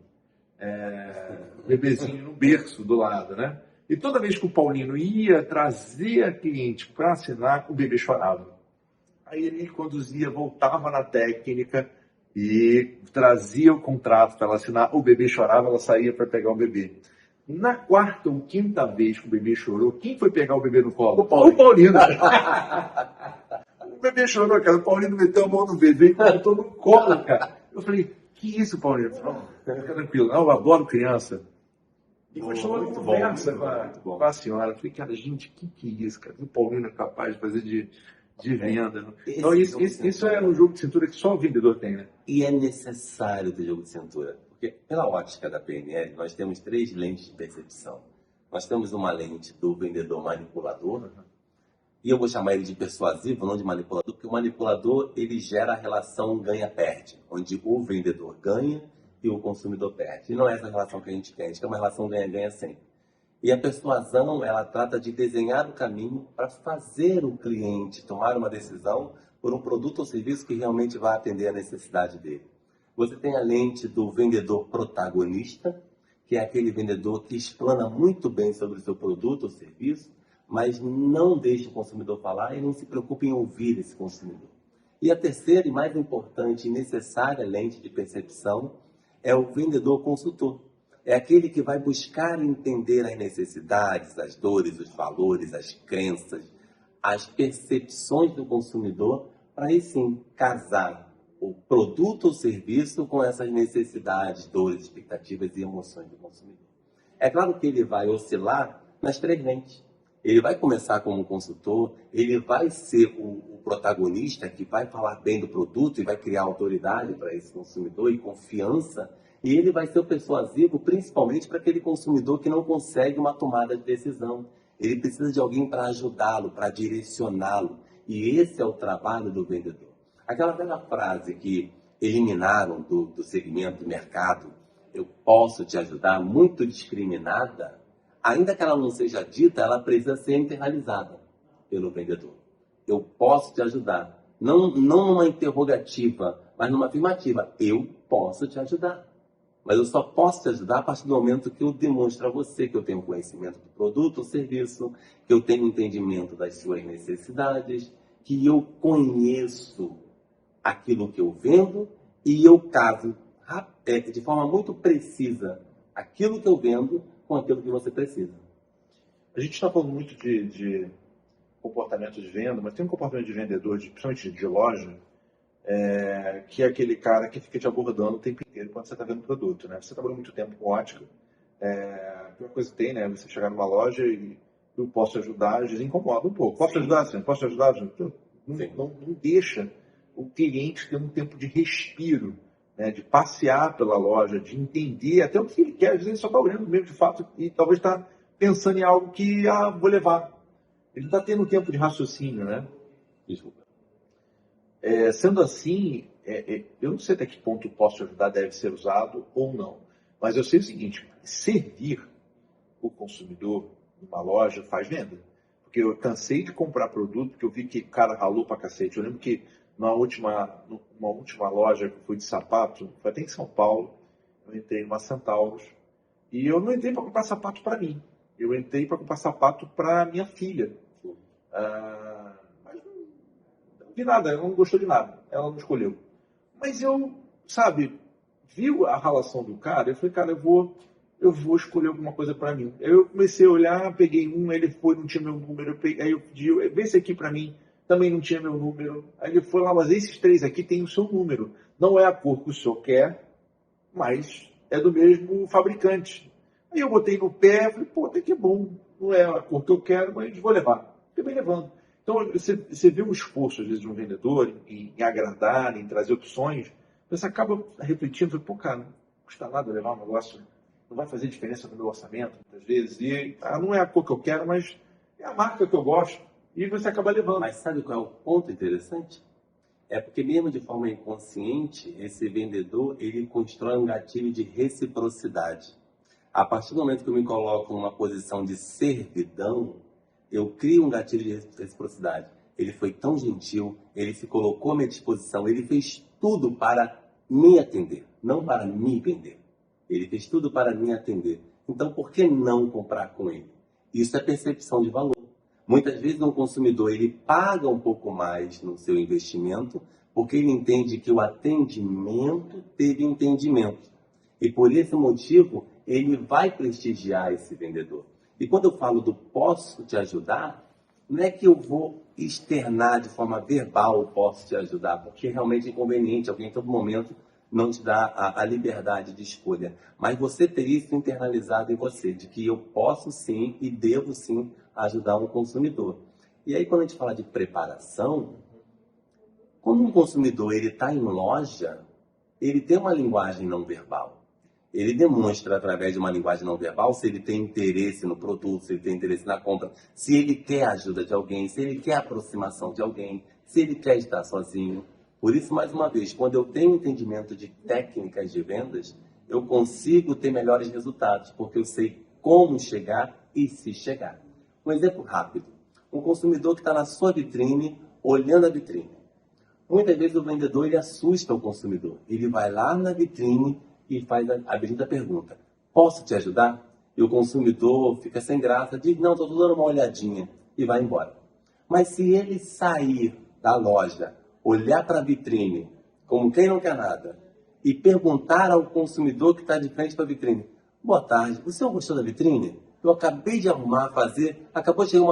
no berço do lado, né? E toda vez que o Paulino ia trazer a cliente para assinar, o bebê chorava. Aí ele conduzia, voltava na técnica e trazia o contrato para ela assinar. O bebê chorava, ela saía para pegar o bebê. Na quarta ou quinta vez que o bebê chorou, quem foi pegar o bebê no colo? O Paulino. O bebê chorou, cara. O Paulino meteu a mão no bebê e botou no colo, cara. Eu falei, que isso, Paulino? Fica tranquilo. Não, eu adoro criança. E continuou a conversa com a senhora. Eu falei, cara, gente, que é isso, cara? O Paulino é capaz de fazer de venda. Então, isso é um jogo de cintura que só o vendedor tem, né? E é necessário ter jogo de cintura. Porque, pela ótica da PNL, nós temos 3 lentes de percepção. Nós temos uma lente do vendedor manipulador, e eu vou chamar ele de persuasivo, não de manipulador, porque o manipulador, ele gera a relação ganha-perde, onde o vendedor ganha e o consumidor perde. E não é essa relação que a gente quer, a gente quer uma relação ganha-ganha sempre. E a persuasão, ela trata de desenhar o caminho para fazer o cliente tomar uma decisão por um produto ou serviço que realmente vai atender a necessidade dele. Você tem a lente do vendedor protagonista, que é aquele vendedor que explana muito bem sobre o seu produto ou serviço, mas não deixa o consumidor falar e não se preocupa em ouvir esse consumidor. E a terceira e mais importante e necessária lente de percepção é o vendedor consultor. É aquele que vai buscar entender as necessidades, as dores, os valores, as crenças, as percepções do consumidor, para aí sim casar o produto ou serviço com essas necessidades, dores, expectativas e emoções do consumidor. É claro que ele vai oscilar nas 3 lentes. Ele vai começar como consultor, ele vai ser o protagonista que vai falar bem do produto e vai criar autoridade para esse consumidor e confiança, e ele vai ser o persuasivo principalmente para aquele consumidor que não consegue uma tomada de decisão. Ele precisa de alguém para ajudá-lo, para direcioná-lo, e esse é o trabalho do vendedor. Aquela velha frase que eliminaram do segmento do mercado, eu posso te ajudar, muito discriminada, ainda que ela não seja dita, ela precisa ser internalizada pelo vendedor. Eu posso te ajudar. Não numa interrogativa, mas numa afirmativa. Eu posso te ajudar. Mas eu só posso te ajudar a partir do momento que eu demonstro a você que eu tenho conhecimento do produto ou serviço, que eu tenho entendimento das suas necessidades, que eu conheço aquilo que eu vendo e eu caso de forma muito precisa aquilo que eu vendo com aquilo que você precisa. A gente está falando muito de comportamento de venda, mas tem um comportamento de vendedor, principalmente de loja, que é aquele cara que fica te abordando o tempo inteiro quando você está vendo o produto, né? Você trabalhou muito tempo com ótica, a pior coisa que tem, né? Você chegar numa loja e eu posso te ajudar, às vezes incomoda um pouco. Posso te ajudar, sim? Posso te ajudar? Não deixa o cliente ter um tempo de respiro, né, de passear pela loja, de entender até o que ele quer. Às vezes ele só está olhando mesmo de fato e talvez está pensando em algo que, vou levar. Ele está tendo um tempo de raciocínio, né? Desculpa. Sendo assim, eu não sei até que ponto o posso te ajudar deve ser usado ou não. Mas eu sei o seguinte, servir o consumidor numa loja faz venda. Porque eu cansei de comprar produto, porque eu vi que o cara ralou pra cacete. Eu lembro que numa última loja que fui de sapato, foi até em São Paulo, eu entrei numa Centauros, e eu não entrei para comprar sapato para mim. Eu entrei para comprar sapato para minha filha. Mas não vi nada, ela não gostou de nada. Ela não escolheu. Mas eu, viu a relação do cara, eu falei, cara, eu vou escolher alguma coisa para mim. Aí eu comecei a olhar, peguei um, ele foi, não tinha meu número, aí eu pedi, vê esse aqui para mim. também não tinha meu número. Aí ele foi lá, mas esses 3 aqui têm o seu número. Não é a cor que o senhor quer, mas é do mesmo fabricante. Aí eu botei no pé, falei, pô, até que bom, não é a cor que eu quero, mas vou levar. Acabei levando. Então, você vê o esforço, às vezes, de um vendedor em agradar, em trazer opções, você acaba refletindo, pô, cara, não custa nada levar um negócio, não vai fazer diferença no meu orçamento, muitas vezes, e não é a cor que eu quero, mas é a marca que eu gosto, e você acaba levando. Mas sabe qual é o ponto interessante? É porque mesmo de forma inconsciente, esse vendedor, ele constrói um gatilho de reciprocidade. A partir do momento que eu me coloco numa posição de servidão, eu crio um gatilho de reciprocidade. Ele foi tão gentil, ele se colocou à minha disposição, ele fez tudo para me atender, não para me vender. Ele fez tudo para me atender. Então, por que não comprar com ele? Isso é percepção de valor. Muitas vezes um consumidor ele paga um pouco mais no seu investimento porque ele entende que o atendimento teve entendimento. E por esse motivo, ele vai prestigiar esse vendedor. E quando eu falo do posso te ajudar, não é que eu vou externar de forma verbal posso te ajudar, porque realmente é inconveniente, alguém em todo momento não te dá a liberdade de escolha. Mas você ter isso internalizado em você, de que eu posso sim e devo sim ajudar um consumidor. E aí quando a gente fala de preparação, quando um consumidor ele está em loja, ele tem uma linguagem não verbal. Ele demonstra através de uma linguagem não verbal se ele tem interesse no produto, se ele tem interesse na compra, se ele quer a ajuda de alguém, se ele quer a aproximação de alguém, se ele quer estar sozinho. Por isso, mais uma vez, quando eu tenho entendimento de técnicas de vendas, eu consigo ter melhores resultados, porque eu sei como chegar e se chegar. Um exemplo rápido. Um consumidor que está na sua vitrine, olhando a vitrine. Muitas vezes o vendedor ele assusta o consumidor. Ele vai lá na vitrine e faz a habilita pergunta: posso te ajudar? E o consumidor fica sem graça, diz: não, estou dando uma olhadinha, e vai embora. Mas se ele sair da loja, olhar para a vitrine, como quem não quer nada, e perguntar ao consumidor que está de frente para a vitrine: boa tarde, o senhor gostou da vitrine? Eu acabei de arrumar, fazer, acabou de chegar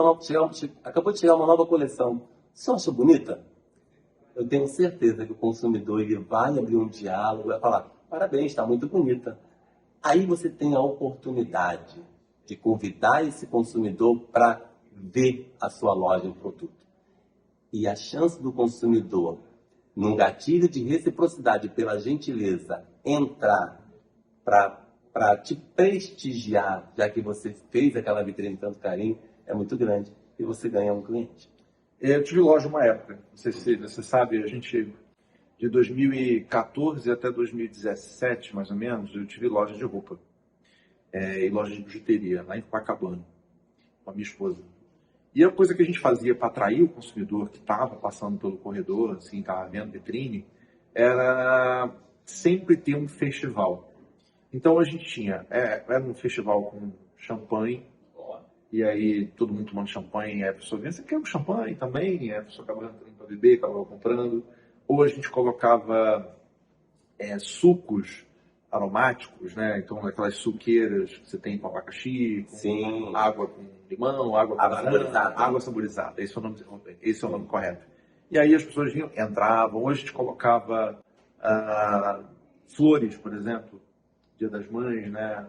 uma nova coleção. O senhor achou bonita? Eu tenho certeza que o consumidor ele vai abrir um diálogo, vai falar: parabéns, está muito bonita. Aí você tem a oportunidade de convidar esse consumidor para ver a sua loja, o produto. E a chance do consumidor, num gatilho de reciprocidade pela gentileza, entrar para te prestigiar, já que você fez aquela vitrine com tanto carinho, é muito grande. E você ganha um cliente. Eu tive loja uma época, não sei se você sabe, a gente, de 2014 até 2017, mais ou menos, eu tive loja de roupa e loja de bijuteria, lá em Copacabana, com a minha esposa. E a coisa que a gente fazia para atrair o consumidor que estava passando pelo corredor, assim, estava vendo vitrine, era sempre ter um festival. Então a gente tinha, era um festival com champanhe, e aí todo mundo tomando champanhe, aí a pessoa vinha: você quer um champanhe também? E aí a pessoa acabava entrando para beber, acabava comprando. Ou a gente colocava sucos aromáticos, né? Então aquelas suqueiras que você tem com abacaxi, com Sim. água com limão, água com banana, Saborizada. água saborizada. Esse é o nome correto. E aí as pessoas vinham, entravam. Hoje a gente colocava flores, por exemplo, Dia das Mães, né?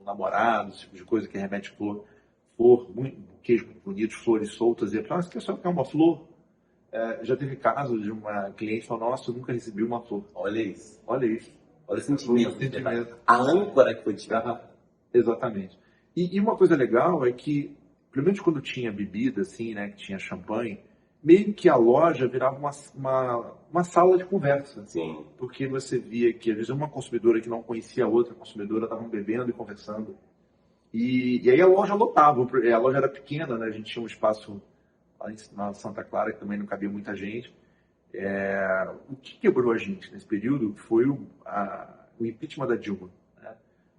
Namorado, esse tipo de coisa que remete flor, buquês muito bonitos, flores soltas. E a pessoa: você quer só quer uma flor? Já teve caso de uma cliente que falou: nossa, eu nunca recebi uma flor. Olha isso. Olha isso. Olha o sentimento. Sentimento. A âncora que foi despertada. Exatamente. E uma coisa legal é que, pelo menos quando tinha bebida, assim, né, que tinha champanhe, meio que a loja virava uma sala de conversa. Sim. Porque você via que, às vezes, uma consumidora que não conhecia a outra consumidora estavam bebendo e conversando. E aí a loja lotava. A loja era pequena, né? A gente tinha um espaço lá na Santa Clara que também não cabia muita gente. O que quebrou a gente nesse período foi o impeachment da Dilma. Né?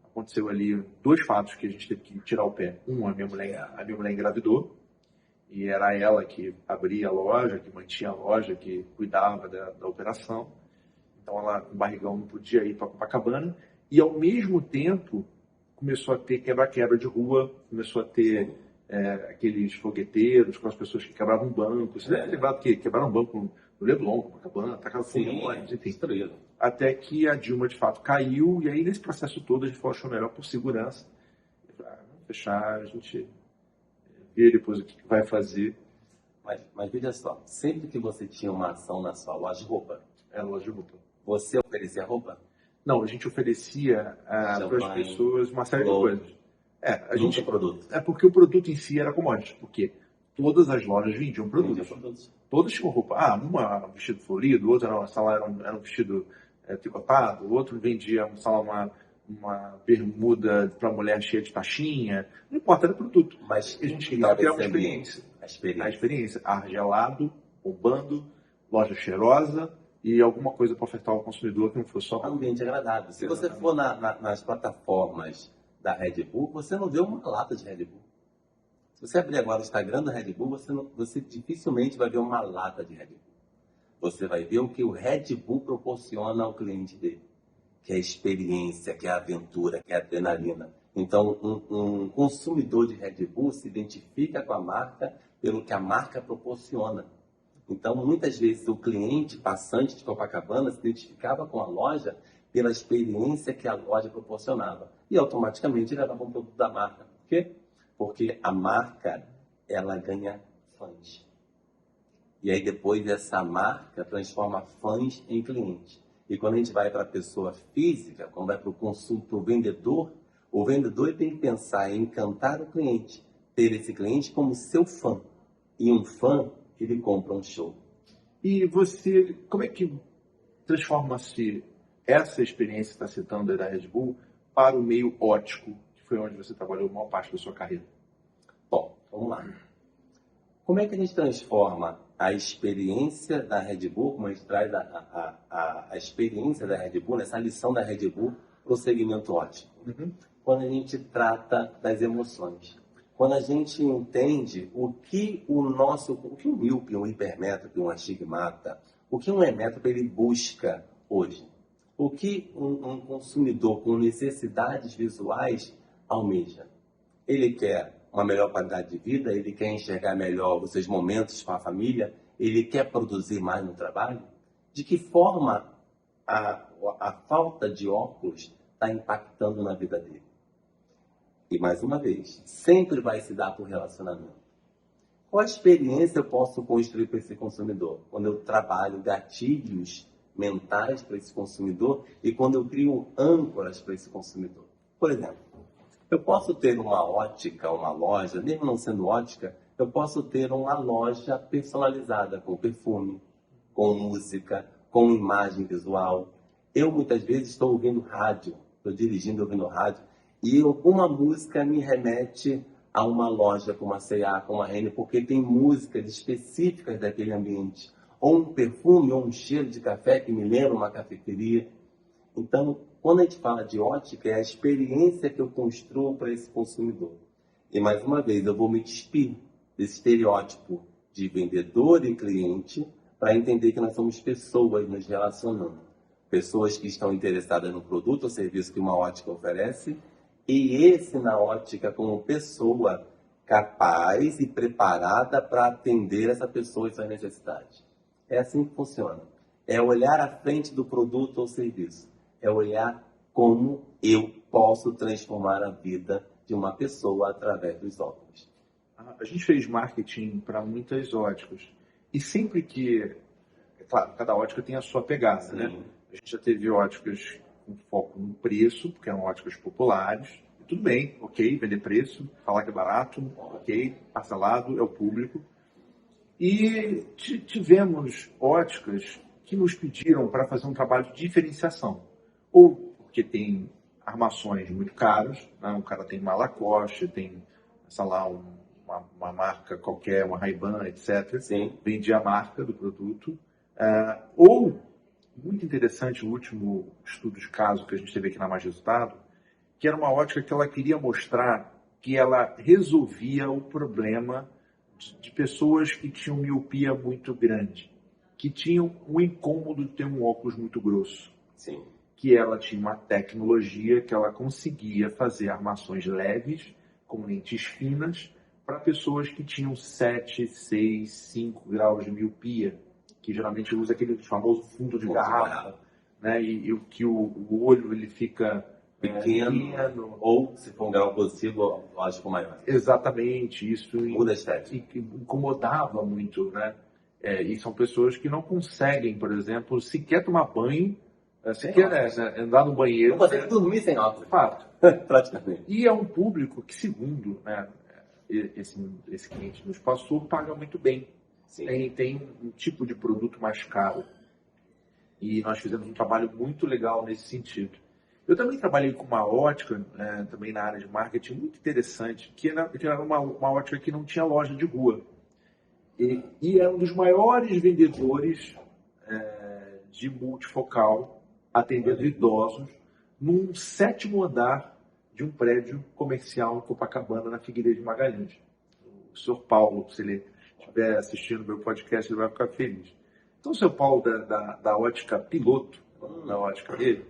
Aconteceu ali 2 fatos que a gente teve que tirar o pé. A minha mulher engravidou, e era ela que abria a loja, que mantinha a loja, que cuidava da operação. Então ela, com barrigão, não podia ir para Copacabana. E ao mesmo tempo começou a ter quebra-quebra de rua, começou a ter aqueles fogueteiros com as pessoas que quebravam um banco. Você deve ter lembrado que quebraram um banco no Leblon, Copacabana, atacaram fogo em ônibus, enfim. Destruído. Até que a Dilma, de fato, caiu, e aí nesse processo todo a gente achou melhor por segurança. Vamos fechar, a gente vê depois o que vai fazer. Mas veja só, sempre que você tinha uma ação na sua loja de roupa, É, loja de roupa. você oferecia roupa? Não, a gente oferecia para as Champanhe, pessoas uma série de flor, coisas. A nunca gente, produto. é porque o produto em si era commodity, porque todas as lojas vendiam Vendia produtos. produtos. Todas tinham roupa. Uma era um vestido florido, outra era um vestido tricotado, o outro vendia uma bermuda para mulher cheia de taxinha. Não importa, era produto. Mas A gente criava tentava criar uma esse experiência. ambiente, a experiência. A experiência, ar gelado, bombando, loja cheirosa e alguma coisa para ofertar ao consumidor que não fosse só Um ambiente agradável. Se você for nas plataformas da Red Bull, você não vê uma lata de Red Bull. Se você abrir agora o Instagram da Red Bull, você dificilmente vai ver uma lata de Red Bull. Você vai ver o que o Red Bull proporciona ao cliente dele, que é a experiência, que é a aventura, que é a adrenalina. Então, um consumidor de Red Bull se identifica com a marca pelo que a marca proporciona. Então, muitas vezes, o cliente passante de Copacabana se identificava com a loja pela experiência que a loja proporcionava. E, automaticamente, levava um produto da marca. Por quê? Porque a marca, ela ganha fãs. E aí, depois, essa marca transforma fãs em clientes. E quando a gente vai para a pessoa física, quando vai para o consumo, para o vendedor tem que pensar em encantar o cliente, ter esse cliente como seu fã. E um fã, ele compra um show. E você, como é que transforma-se essa experiência que está citando aí da Red Bull para o meio ótico, que foi onde você trabalhou a maior parte da sua carreira? Bom, vamos lá. Como é que a gente transforma a experiência da Red Bull, como a gente traz a experiência da Red Bull, essa lição da Red Bull para o segmento ótico? Quando a gente trata das emoções. Quando a gente entende o que um míope, um hipermétrope, um astigmata, o que um emétrope ele busca hoje. O que um consumidor com necessidades visuais almeja. Ele quer uma melhor qualidade de vida, ele quer enxergar melhor os seus momentos com a família, ele quer produzir mais no trabalho. De que forma a falta de óculos está impactando na vida dele? E mais uma vez, sempre vai se dar por relacionamento. Qual experiência eu posso construir para esse consumidor? Quando eu trabalho gatilhos mentais para esse consumidor e quando eu crio âncoras para esse consumidor. Por exemplo, eu posso ter uma ótica, uma loja, mesmo não sendo ótica, eu posso ter uma loja personalizada com perfume, com música, com imagem visual. Eu muitas vezes estou ouvindo rádio, estou dirigindo ouvindo rádio, e alguma música me remete a uma loja como a C&A, como a Renner, porque tem músicas específicas daquele ambiente. Ou um perfume, ou um cheiro de café que me lembra uma cafeteria. Então, quando a gente fala de ótica, é a experiência que eu construo para esse consumidor. E mais uma vez, eu vou me despir desse estereótipo de vendedor e cliente para entender que nós somos pessoas nos relacionando. Pessoas que estão interessadas no produto ou serviço que uma ótica oferece, e esse na ótica como pessoa capaz e preparada para atender essa pessoa e suas necessidades. É assim que funciona. É olhar à frente do produto ou serviço. É olhar como eu posso transformar a vida de uma pessoa através dos óculos. A gente fez marketing para muitas óticas. E sempre que... É claro, cada ótica tem a sua pegada, né? A gente já teve óticas com foco no preço, porque eram óticas populares. E tudo bem, ok, vender preço, falar que é barato, ok, parcelado, é o público. E tivemos óticas que nos pediram para fazer um trabalho de diferenciação. Ou porque tem armações muito caras, né? O cara tem uma Lacoste, tem, sei lá, uma marca qualquer, uma Ray-Ban, etc. Sim. Vende a marca do produto. Ou, muito interessante, o último estudo de caso que a gente teve aqui na Mais Resultado, que era uma ótica que ela queria mostrar que ela resolvia o problema de pessoas que tinham miopia muito grande, que tinham o incômodo de ter um óculos muito grosso. Sim. Que ela tinha uma tecnologia que ela conseguia fazer armações leves, com lentes finas, para pessoas que tinham 7, 6, 5 graus de miopia, que geralmente usa aquele famoso fundo de garrafa, né? E o que o olho ele fica pequeno, ou se for um grau positivo, lógico, maior. Exatamente, isso Muda a estética. incomodava muito, né? E são pessoas que não conseguem, por exemplo, sequer tomar banho, sequer andar no banheiro. Não consegue dormir sem óculos. Fato. Praticamente. E é um público que, segundo, né, esse cliente nos passou, paga muito bem. Tem um tipo de produto mais caro. E nós fizemos um trabalho muito legal nesse sentido. Eu também trabalhei com uma ótica, também na área de marketing, muito interessante, que era uma ótica que não tinha loja de rua. E era um dos maiores vendedores de multifocal, atendendo idosos, num 7º andar de um prédio comercial em Copacabana, na Figueiredo de Magalhães. O senhor Paulo, se ele estiver assistindo o meu podcast, ele vai ficar feliz. Então, o senhor Paulo, da ótica Piloto, na ótica dele,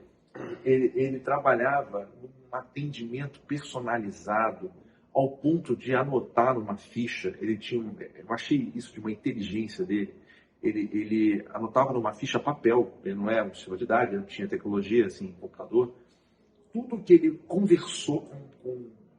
ele trabalhava num atendimento personalizado ao ponto de anotar numa ficha. Eu achei isso de uma inteligência dele. Ele anotava numa ficha papel, ele não era um senhor de idade, ele não tinha tecnologia assim, computador, tudo que ele conversou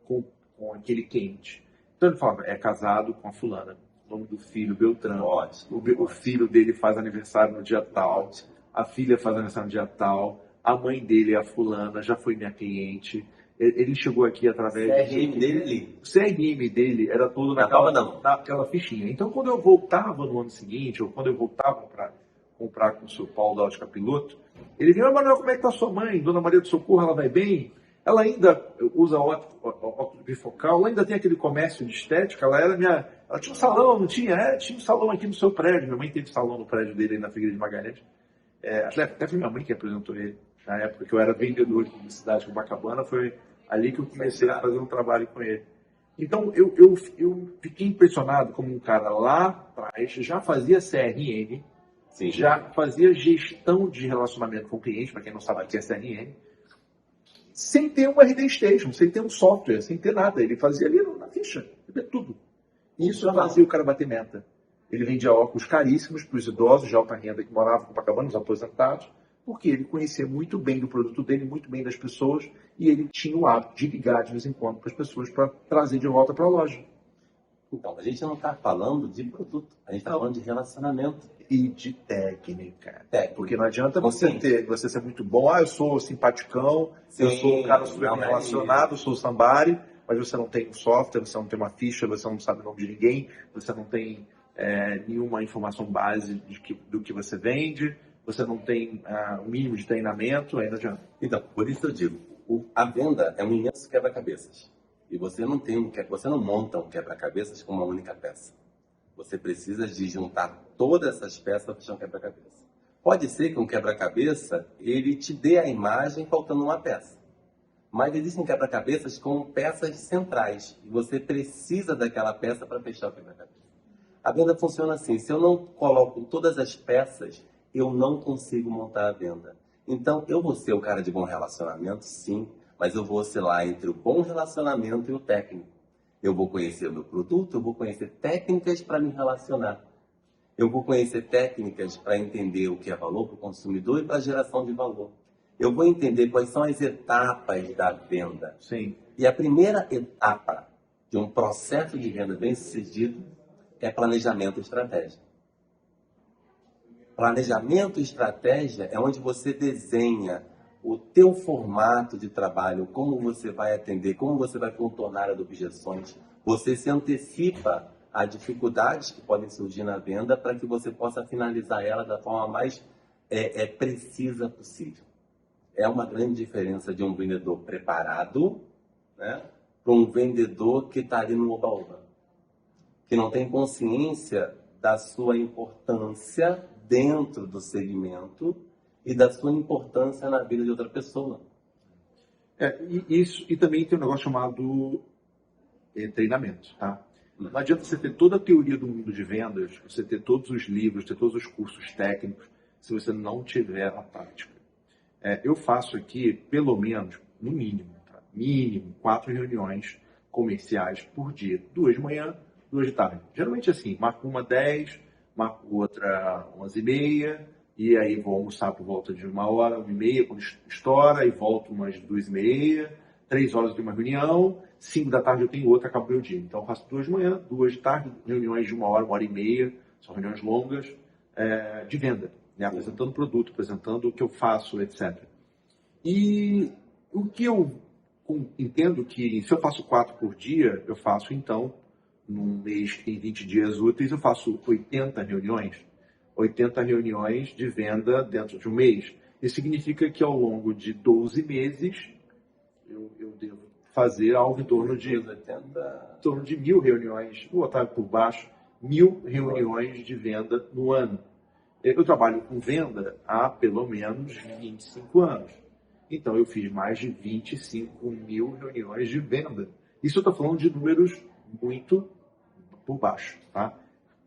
com aquele cliente. Então ele falava, é casado com a fulana, o nome do filho, Beltrano, o filho dele faz aniversário no dia tal, a filha faz aniversário no dia tal, a mãe dele é a fulana, já foi minha cliente. Ele chegou aqui através do CRM dele. O CRM dele era todo naquela fichinha. Então, quando eu voltava no ano seguinte, ou quando eu voltava para comprar com o seu Paulo da Ótica Piloto, ele vinha, Manuel, como é que está sua mãe? Dona Maria do Socorro, ela vai bem? Ela ainda usa óculos bifocal? Ela ainda tem aquele comércio de estética? Ela tinha um salão, não tinha? Tinha um salão aqui no seu prédio. Minha mãe teve salão no prédio dele aí na Figueiredo de Magalhães. Até foi minha mãe que apresentou ele. Na época que eu era vendedor de publicidade com Copacabana, foi ali que eu comecei a fazer um trabalho com ele. Então, eu fiquei impressionado como um cara lá atrás já fazia CRM, já fazia gestão de relacionamento com o cliente, para quem não sabe o que é CRM, sem ter uma RD Station, sem ter um software, sem ter nada. Ele fazia ali na ficha, tudo. E isso fazia o cara bater meta. Ele vendia óculos caríssimos para os idosos de alta renda que moravam em Copacabana, os aposentados, porque ele conhecia muito bem do produto dele, muito bem das pessoas, e ele tinha o hábito de ligar de vez em quando para as pessoas para trazer de volta para a loja. Então, a gente não está falando de produto, a gente está falando de relacionamento. E de técnica. Porque não adianta você ser muito bom, eu sou simpaticão, eu sou um cara super bem relacionado, eu sou somebody, mas você não tem um software, você não tem uma ficha, você não sabe o nome de ninguém, você não tem nenhuma informação base do que você vende, você não tem o mínimo de treinamento, aí não adianta. Então, por isso eu digo, a venda é um imenso quebra-cabeças. E você não monta um quebra-cabeças com uma única peça. Você precisa de juntar todas essas peças para fechar um quebra-cabeça. Pode ser que um quebra-cabeça, ele te dê a imagem faltando uma peça. Mas existem quebra-cabeças com peças centrais. E você precisa daquela peça para fechar o quebra-cabeça. A venda funciona assim. Se eu não coloco todas as peças, eu não consigo montar a venda. Então, eu vou ser o cara de bom relacionamento, sim, mas eu vou oscilar entre o bom relacionamento e o técnico. Eu vou conhecer o meu produto, eu vou conhecer técnicas para me relacionar. Eu vou conhecer técnicas para entender o que é valor para o consumidor e para a geração de valor. Eu vou entender quais são as etapas da venda. Sim. E a primeira etapa de um processo de venda bem-sucedido é planejamento e estratégia. Planejamento e estratégia é onde você desenha o teu formato de trabalho, como você vai atender, como você vai contornar as objeções. Você se antecipa a dificuldades que podem surgir na venda para que você possa finalizar ela da forma mais precisa possível. É uma grande diferença de um vendedor preparado, né, para um vendedor que está ali no oba-oba, que não tem consciência da sua importância dentro do segmento e da sua importância na vida de outra pessoa. E também tem um negócio chamado treinamento, tá? Não adianta você ter toda a teoria do mundo de vendas, você ter todos os livros, ter todos os cursos técnicos, se você não tiver a prática. Eu faço aqui, pelo menos, no mínimo, 4 reuniões comerciais por dia. 2 de manhã, 2 de tarde. Geralmente assim, marco uma 10, marco outra 11h30, e aí vou almoçar por volta de 1h, 1h30, quando estoura, e volto umas 2h30, 3 horas de uma reunião, 5 da tarde eu tenho outra, acaba o meu dia. Então eu faço 2 de manhã, 2 de tarde, reuniões de 1h, 1h30, são reuniões longas, de venda, né? Apresentando produto, apresentando o que eu faço, etc. E o que eu entendo que se eu faço 4 por dia, eu faço então, num mês que tem 20 dias úteis, eu faço 80 reuniões. 80 reuniões de venda dentro de um mês. Isso significa que ao longo de 12 meses, eu devo fazer algo em torno de 1.000 reuniões, vou botar por baixo, 1.000 reuniões de venda no ano. Eu trabalho com venda há pelo menos 25 anos. Então, eu fiz mais de 25.000 reuniões de venda. Isso eu estou falando de números muito por baixo, tá?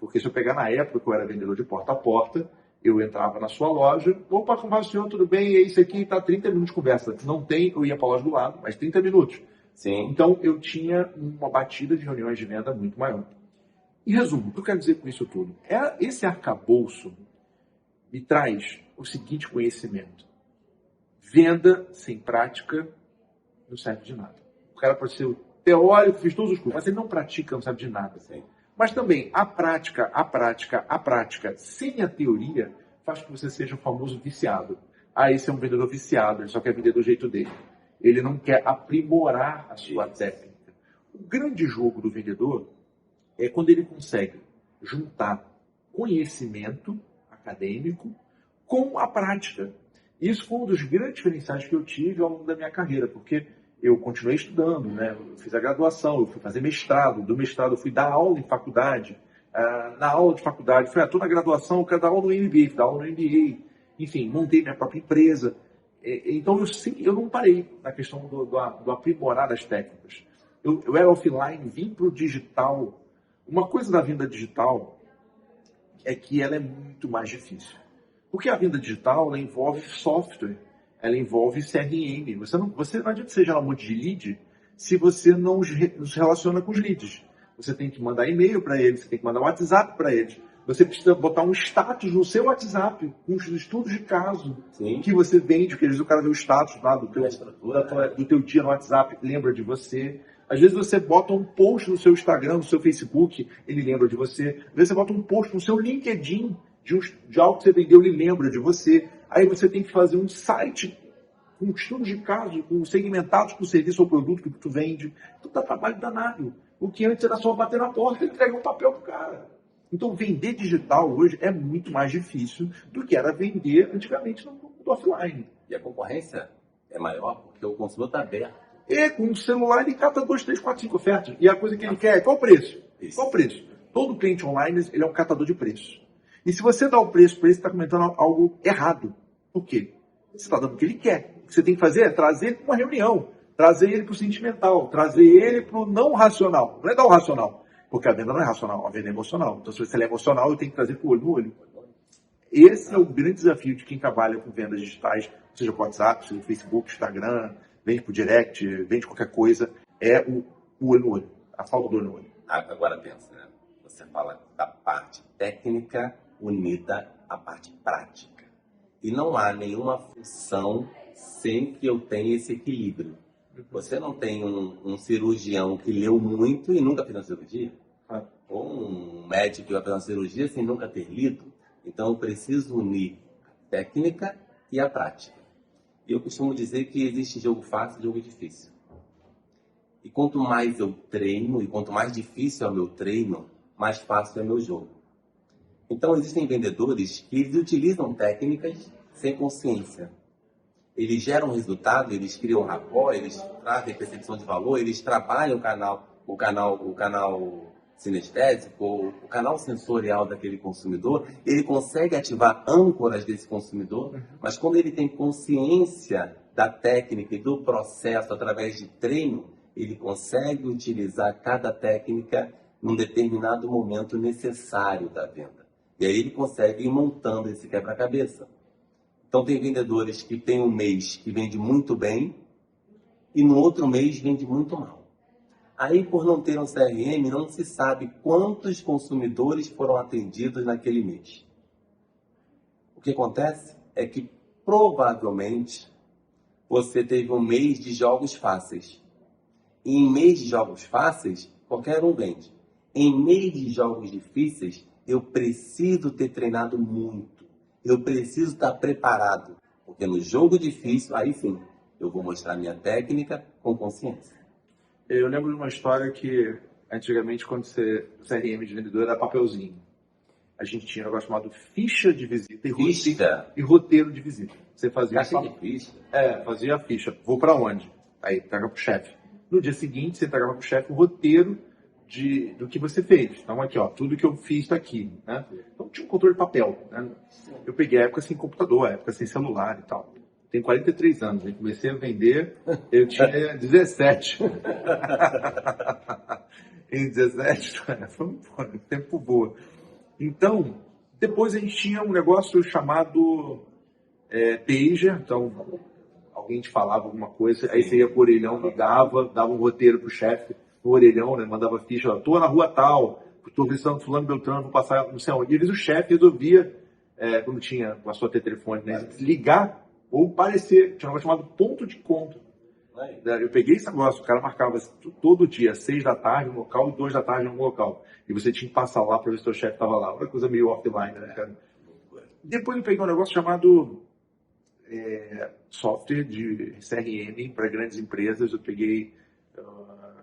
Porque se eu pegar na época que eu era vendedor de porta a porta, eu entrava na sua loja, opa, como vai o senhor, tudo bem? E isso aqui está 30 minutos de conversa. Não tem, eu ia para a loja do lado, mas 30 minutos. Sim. Então, eu tinha uma batida de reuniões de venda muito maior. Em resumo, o que eu quero dizer com isso tudo? Esse arcabouço me traz o seguinte conhecimento. Venda sem prática não serve de nada. O cara pode ser teórico, fez todos os cursos, mas ele não pratica, não serve de nada. Sim. Mas também a prática, sem a teoria, faz com que você seja um famoso viciado. Esse é um vendedor viciado, ele só quer vender do jeito dele. Ele não quer aprimorar a sua técnica. O grande jogo do vendedor é quando ele consegue juntar conhecimento acadêmico com a prática. Isso foi um dos grandes diferenciais que eu tive ao longo da minha carreira, porque eu continuei estudando, né? Eu fiz a graduação, eu fui fazer mestrado, do mestrado eu fui dar aula em faculdade, na aula de faculdade, estou na graduação, eu quero dar aula no MBA, fui dar aula no MBA, enfim, montei minha própria empresa. Então eu não parei na questão do aprimorar das técnicas. Eu era offline, vim para o digital. Uma coisa da venda digital é que ela é muito mais difícil. Porque a venda digital ela envolve software, ela envolve CRM. Você não adianta você gerar um monte de lead se você não se relaciona com os leads. Você tem que mandar e-mail para eles, você tem que mandar WhatsApp para eles. Você precisa botar um status no seu WhatsApp, com os estudos de caso. Sim. Que você vende, porque às vezes o cara vê o status lá do teu dia no WhatsApp, lembra de você. Às vezes você bota um post no seu Instagram, no seu Facebook, ele lembra de você. Às vezes você bota um post no seu LinkedIn de algo que você vendeu, ele lembra de você. Aí você tem que fazer um site com estudos de caso, com segmentados para o serviço ou produto que tu vende. Então dá trabalho danado. O que antes era só bater na porta e entregar um papel pro cara. Então vender digital hoje é muito mais difícil do que era vender antigamente no offline. E a concorrência é maior porque o consumidor está aberto. Com o celular ele capta 2, 3, 4, 5 ofertas. E a coisa que ele quer é qual o preço? Isso. Qual o preço? Todo cliente online ele é um catador de preço. E se você dá o preço para ele, você está comentando algo errado. Por quê? Você está dando o que ele quer. O que você tem que fazer é trazer ele para uma reunião, trazer ele para o sentimental, trazer ele para o não racional. Não é dar o racional, porque a venda não é racional, a venda é emocional. Então, se você é emocional, eu tenho que trazer para o olho no olho. Esse é o grande desafio de quem trabalha com vendas digitais, seja por WhatsApp, seja por Facebook, Instagram, vende por direct, vende qualquer coisa, é o olho no olho, a falta do olho no olho. Agora pensa, né? Você fala da parte técnica unida à parte prática. E não há nenhuma função sem que eu tenha esse equilíbrio. Você não tem um cirurgião que leu muito e nunca fez uma cirurgia? Ou um médico que vai fazer uma cirurgia sem nunca ter lido? Então, eu preciso unir a técnica e a prática. E eu costumo dizer que existe jogo fácil e jogo difícil. E quanto mais eu treino, e quanto mais difícil é o meu treino, mais fácil é o meu jogo. Então, existem vendedores que eles utilizam técnicas sem consciência. Eles geram resultado, eles criam rapport, eles trazem percepção de valor, eles trabalham o canal sinestésico, o canal sensorial daquele consumidor. Ele consegue ativar âncoras desse consumidor, mas quando ele tem consciência da técnica e do processo através de treino, ele consegue utilizar cada técnica num determinado momento necessário da venda. E aí ele consegue ir montando esse quebra-cabeça. Então tem vendedores que tem um mês que vende muito bem e no outro mês vende muito mal. Aí, por não ter um CRM, não se sabe quantos consumidores foram atendidos naquele mês. O que acontece é que, provavelmente, você teve um mês de jogos fáceis. E em mês de jogos fáceis, qualquer um vende. Em mês de jogos difíceis, eu preciso ter treinado muito. Eu preciso estar preparado. Porque no jogo difícil, aí sim, eu vou mostrar minha técnica com consciência. Eu lembro de uma história que, antigamente, quando você CRM de vendedor, era papelzinho. A gente tinha um negócio chamado ficha de visita e roteiro de visita. Você fazia Caixa de ficha? fazia a ficha. Vou para onde? Aí entrega pro chefe. No dia seguinte, você entregava pro chefe o roteiro do que você fez. Então, aqui, ó, tudo que eu fiz está aqui, né? Então, tinha um controle de papel, né? Eu peguei a época sem computador, a época sem celular e tal. Tenho 43 anos, eu comecei a vender, eu tinha 17. Em 17, foi um tempo boa. Então, depois a gente tinha um negócio chamado pager, então alguém te falava alguma coisa, aí você ia pro orelhão, ligava, dava um roteiro pro chefe, no orelhão, né, mandava ficha, ó, tô na rua tal, tô visitando fulano Beltrano, vou passar não sei onde. E eles, o chefe resolvia, quando tinha, passou a ter telefone, né, ligar ou parecer, tinha um negócio chamado ponto de conta. Eu peguei esse negócio, o cara marcava todo dia, 6 da tarde no local e 2 da tarde no local. E você tinha que passar lá para ver se o seu chefe estava lá. Uma coisa meio offline, né, cara? Depois eu peguei um negócio chamado software de CRM para grandes empresas. Eu peguei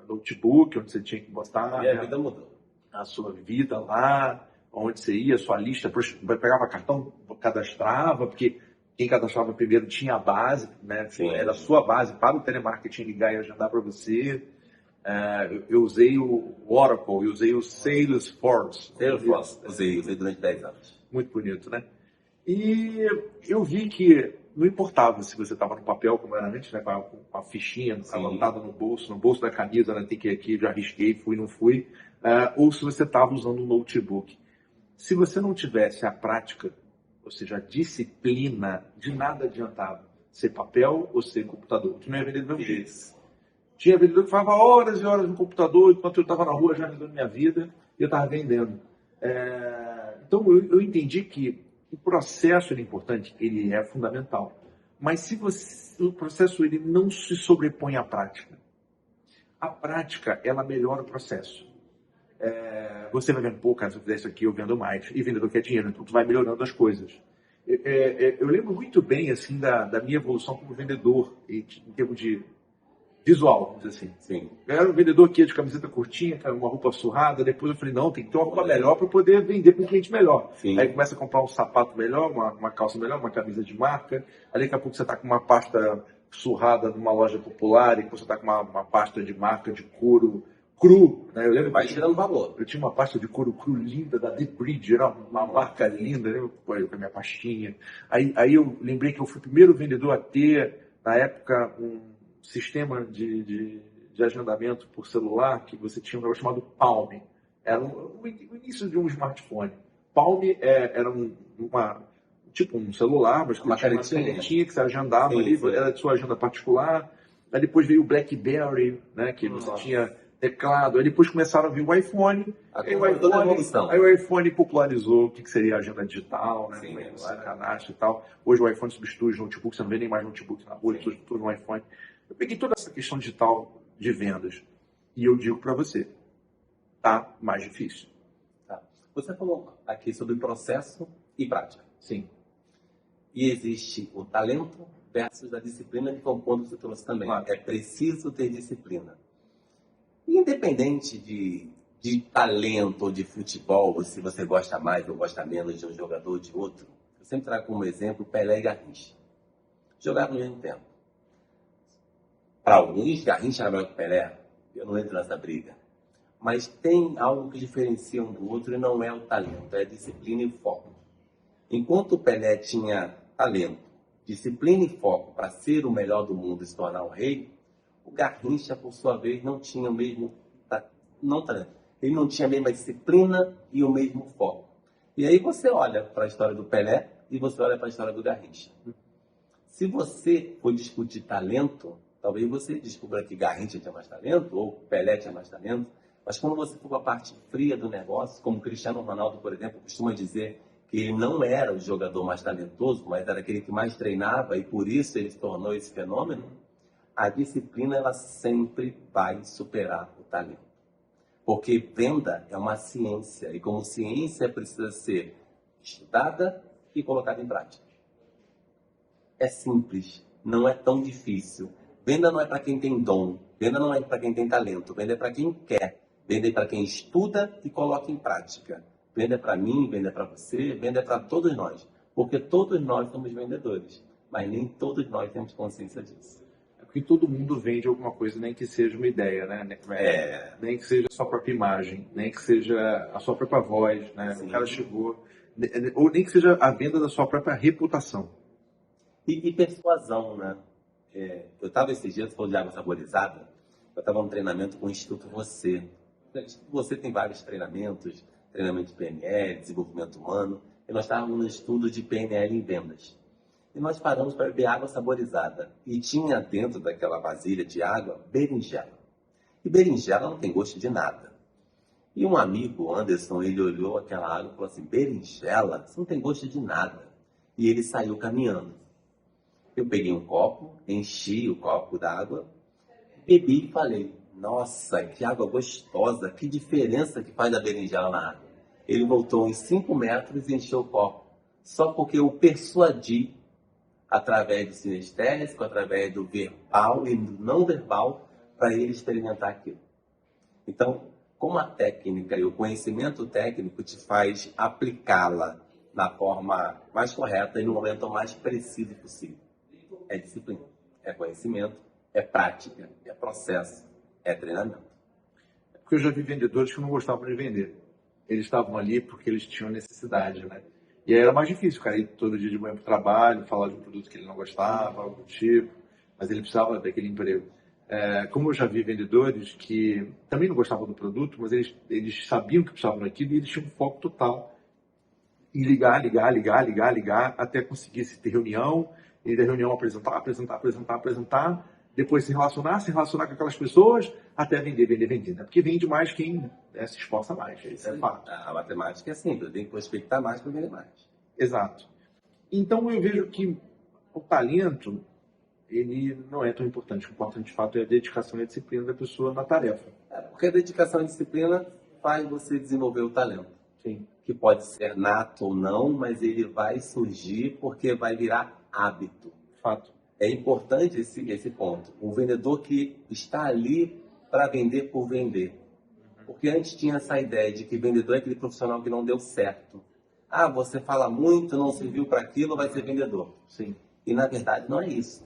notebook, onde você tinha que botar E a vida mudou. a sua vida lá, onde você ia, a sua lista. Depois pegava cartão, cadastrava, porque quem cadastrava primeiro tinha a base, né? Era a sua base para o telemarketing ligar e agendar para você. Eu usei o Oracle, eu usei o Salesforce. Usei durante 10 anos. Muito bonito, né? E eu vi que não importava se você estava no papel, como era antes, né? Com a fichinha anotada no bolso da camisa, né? Tem que ir aqui, já risquei, fui, não fui. Ou se você estava usando um notebook. Se você não tivesse a prática, ou seja, a disciplina, de nada adiantava ser papel ou ser computador. Tu não ia vender do mesmo jeito. Tinha vendedor que falava horas e horas no computador, enquanto eu estava na rua já vendendo minha vida, e eu estava vendendo. Então eu entendi que o processo é importante, ele é fundamental. Mas se o processo ele não se sobrepõe à prática, a prática ela melhora o processo. Você vai vendo, pô, cara, se eu fizer isso aqui, eu vendo mais. E vendedor quer dinheiro, então tu vai melhorando as coisas. Eu lembro muito bem, assim, da minha evolução como vendedor, em termos de visual, vamos dizer assim. Sim. Eu era um vendedor que ia de camiseta curtinha, uma roupa surrada, depois eu falei, não, tem que ter uma roupa melhor para poder vender para um cliente melhor. Sim. Aí começa a comprar um sapato melhor, uma calça melhor, uma camisa de marca. Aí daqui a pouco você está com uma pasta surrada numa loja popular, e você está com uma pasta de marca de couro cru, né? Eu lembro, vai tirando valor. Eu tinha uma pasta de couro cru linda, da The Bridge, era uma marca linda, né? Com a minha pastinha. Aí eu lembrei que eu fui o primeiro vendedor a ter, na época, um sistema de agendamento por celular, que você tinha um negócio chamado Palm. Era o início de um smartphone. Palm era tipo um celular, mas uma canetinha que você agendava ali, era de sua agenda particular. Aí depois veio o BlackBerry, né, que você tinha teclado. Aí depois começaram a vir o iPhone. Aí o iPhone popularizou o que seria a agenda digital, né? Sacanagem e tal. Hoje o iPhone substitui os notebooks, você não vê nem mais notebooks na rua, tudo no iPhone. Eu peguei toda essa questão digital de vendas e eu digo para você, tá mais difícil. Tá. Você falou aqui sobre processo e prática. Sim. E existe o talento versus a disciplina, que foi um ponto que você trouxe também. Claro. É preciso ter disciplina. Independente de talento ou de futebol, se você gosta mais ou gosta menos de um jogador ou de outro, eu sempre trago como exemplo Pelé e Garrincha. Jogaram no mesmo tempo. Para alguns, Garrincha era melhor que Pelé. Eu não entro nessa briga. Mas tem algo que diferencia um do outro e não é o talento, é a disciplina e o foco. Enquanto o Pelé tinha talento, disciplina e foco para ser o melhor do mundo e se tornar o rei, o Garrincha, por sua vez, não tinha o mesmo talento. Ele não tinha a mesma disciplina e o mesmo foco. E aí você olha para a história do Pelé e você olha para a história do Garrincha. Se você for discutir talento, Talvez você descubra que Garrincha tinha mais talento, ou Pelé tinha mais talento, mas quando você for para a parte fria do negócio, como Cristiano Ronaldo, por exemplo, costuma dizer que ele não era o jogador mais talentoso, mas era aquele que mais treinava e por isso ele se tornou esse fenômeno, a disciplina ela sempre vai superar o talento. Porque venda é uma ciência e como ciência precisa ser estudada e colocada em prática. É simples, não é tão difícil. Venda não é para quem tem dom, venda não é para quem tem talento, venda é para quem quer, venda é para quem estuda e coloca em prática. Venda é para mim, venda é para você, venda é para todos nós, porque todos nós somos vendedores, mas nem todos nós temos consciência disso. É porque todo mundo vende alguma coisa, nem que seja uma ideia, né? Nem que seja a sua própria imagem, nem que seja a sua própria voz, né? Sim. O cara chegou, ou nem que seja a venda da sua própria reputação. E persuasão, né? Eu estava esses dias, falando de água saborizada, eu estava num treinamento com o Instituto Você. O Instituto Você tem vários treinamentos, treinamento de PNL, desenvolvimento humano, e nós estávamos no estudo de PNL em vendas. E nós paramos para beber água saborizada. E tinha dentro daquela vasilha de água, berinjela. E berinjela não tem gosto de nada. E um amigo, Anderson, ele olhou aquela água e falou assim, berinjela? Isso não tem gosto de nada. E ele saiu caminhando. Eu peguei um copo, enchi o copo d'água, bebi e falei, nossa, que água gostosa, que diferença que faz a berinjela na água. Ele voltou uns 5 metros e encheu o copo, só porque eu persuadi, através do sinestésico, através do verbal e do não verbal, para ele experimentar aquilo. Então, como a técnica e o conhecimento técnico te faz aplicá-la na forma mais correta e no momento mais preciso possível. É disciplina, é conhecimento, é prática, é processo, é treinamento. Porque eu já vi vendedores que não gostavam de vender. Eles estavam ali porque eles tinham necessidade, né? E aí era mais difícil o cara ir todo dia de manhã para o trabalho, falar de um produto que ele não gostava, algo do tipo, mas ele precisava daquele emprego. Como eu já vi vendedores que também não gostavam do produto, mas eles sabiam que precisavam daquilo e eles tinham um foco total em ligar, até conseguir ter reunião, e da reunião apresentar, depois se relacionar com aquelas pessoas, até vender, né? Porque vende mais quem se esforça mais, isso é fato. A matemática é simples, tem que prospectar mais para vender mais. Exato. Então eu vejo que o talento, ele não é tão importante. O importante de fato é a dedicação e a disciplina da pessoa na tarefa. Porque a dedicação e a disciplina faz você desenvolver o talento. Sim. Que pode ser nato ou não, mas ele vai surgir porque vai virar hábito. Fato. É importante esse ponto. O vendedor que está ali para vender por vender. Porque antes tinha essa ideia de que vendedor é aquele profissional que não deu certo. Ah, você fala muito, não serviu para aquilo, vai ser vendedor. Sim. E na verdade não é isso.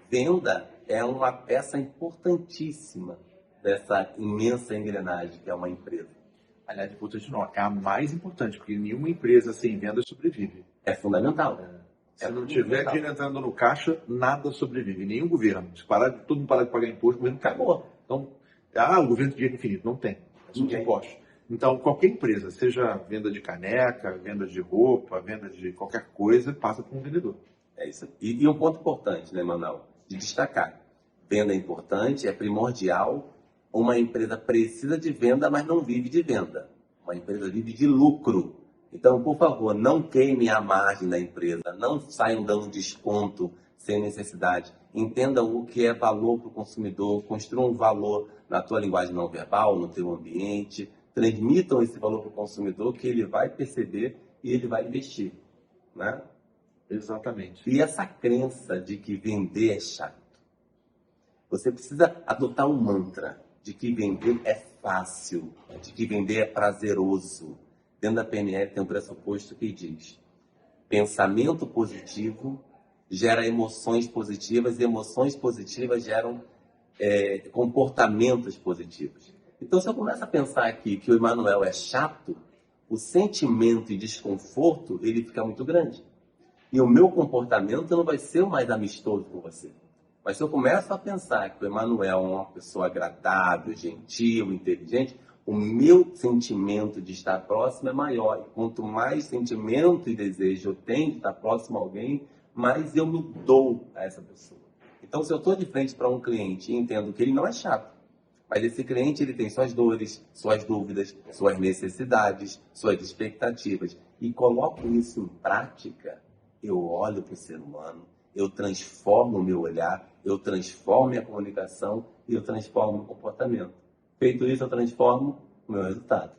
Venda é uma peça importantíssima dessa imensa engrenagem que é uma empresa. Aliás, importante não, é a mais importante, porque nenhuma empresa sem venda sobrevive. É fundamental. Se não tiver dinheiro entrando no caixa, nada sobrevive. Nenhum governo. Se todo mundo parar de pagar imposto, o governo acabou. Então, o governo tem dinheiro infinito. Não tem. É só impostos. Então, qualquer empresa, seja venda de caneca, venda de roupa, venda de qualquer coisa, passa por um vendedor. É isso. E um ponto importante, né, Manuel? De destacar. Venda é importante, é primordial. Uma empresa precisa de venda, mas não vive de venda. Uma empresa vive de lucro. Então, por favor, não queime a margem da empresa, não saiam dando desconto sem necessidade. Entendam o que é valor para o consumidor, construam um valor na tua linguagem não verbal, no teu ambiente, transmitam esse valor para o consumidor que ele vai perceber e ele vai investir, né? Exatamente. E essa crença de que vender é chato. Você precisa adotar um mantra de que vender é fácil, de que vender é prazeroso. Dentro da PNL tem um pressuposto que diz: pensamento positivo gera emoções positivas e emoções positivas geram comportamentos positivos. Então, se eu começo a pensar aqui que o Emanuel é chato, o sentimento de desconforto ele fica muito grande. E o meu comportamento não vai ser o mais amistoso com você. Mas se eu começo a pensar que o Emanuel é uma pessoa agradável, gentil, inteligente, o meu sentimento de estar próximo é maior. E quanto mais sentimento e desejo eu tenho de estar próximo a alguém, mais eu me dou a essa pessoa. Então, Então, se eu estou de frente para um cliente e entendo que ele não é chato, mas esse cliente ele tem suas dores, suas dúvidas, suas necessidades, suas expectativas, e coloco isso em prática, eu olho para o ser humano, eu transformo o meu olhar, eu transformo minha comunicação e eu transformo o comportamento. Feito isso, eu transformo o meu resultado.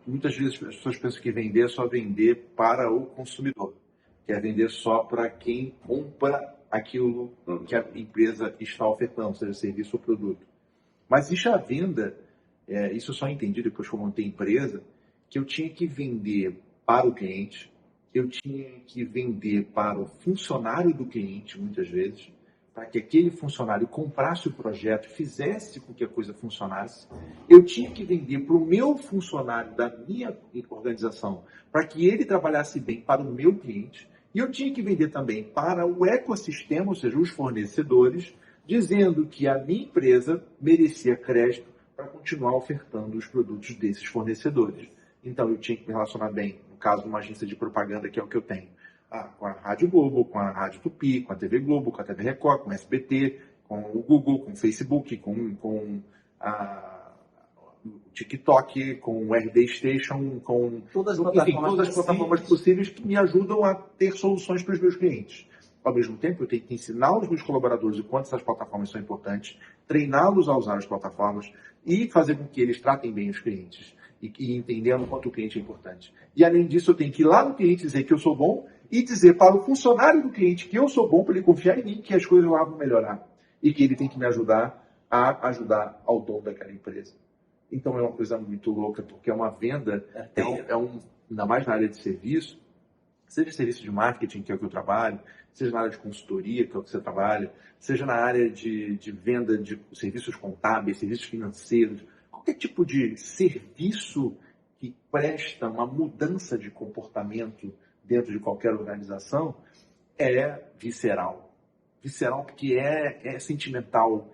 Muitas vezes as pessoas pensam que vender é só vender para o consumidor, que é vender só para quem compra aquilo que a empresa está ofertando, seja serviço ou produto. Mas existe a venda, isso eu só entendi depois que eu montei a empresa, que eu tinha que vender para o cliente, eu tinha que vender para o funcionário do cliente, muitas vezes, para que aquele funcionário comprasse o projeto, fizesse com que a coisa funcionasse. Eu tinha que vender para o meu funcionário da minha organização, para que ele trabalhasse bem para o meu cliente. E eu tinha que vender também para o ecossistema, ou seja, os fornecedores, dizendo que a minha empresa merecia crédito para continuar ofertando os produtos desses fornecedores. Então, eu tinha que me relacionar bem, no caso de uma agência de propaganda, que é o que eu tenho, com a Rádio Globo, com a Rádio Tupi, com a TV Globo, com a TV Record, com o SBT, com o Google, com o Facebook, com o TikTok, com o RD Station, com Todas as plataformas possíveis que me ajudam a ter soluções para os meus clientes. Ao mesmo tempo, eu tenho que ensinar os meus colaboradores o quanto essas plataformas são importantes, treiná-los a usar as plataformas e fazer com que eles tratem bem os clientes e entendendo o quanto o cliente é importante. E, além disso, eu tenho que ir lá no cliente dizer que eu sou bom e dizer para o funcionário do cliente que eu sou bom, para ele confiar em mim, que as coisas lá vão melhorar e que ele tem que me ajudar a ajudar ao dono daquela empresa. Então, é uma coisa muito louca, porque é uma venda, ainda mais na área de serviço, seja serviço de marketing, que é o que eu trabalho, seja na área de consultoria, que é o que você trabalha, seja na área de venda de serviços contábeis, serviços financeiros, qualquer tipo de serviço que presta uma mudança de comportamento dentro de qualquer organização é visceral. Visceral porque é sentimental,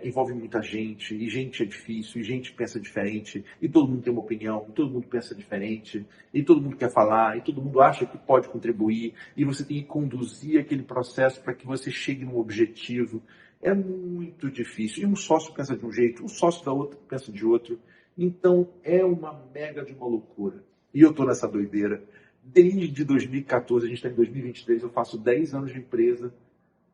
envolve muita gente, e gente é difícil, e gente pensa diferente, e todo mundo tem uma opinião, e todo mundo pensa diferente, e todo mundo quer falar, e todo mundo acha que pode contribuir, e você tem que conduzir aquele processo para que você chegue num objetivo. É muito difícil. E um sócio pensa de um jeito, um sócio da outra pensa de outro. Então, é uma mega de uma loucura. E eu estou nessa doideira. Desde 2014, a gente está em 2023, eu faço 10 anos de empresa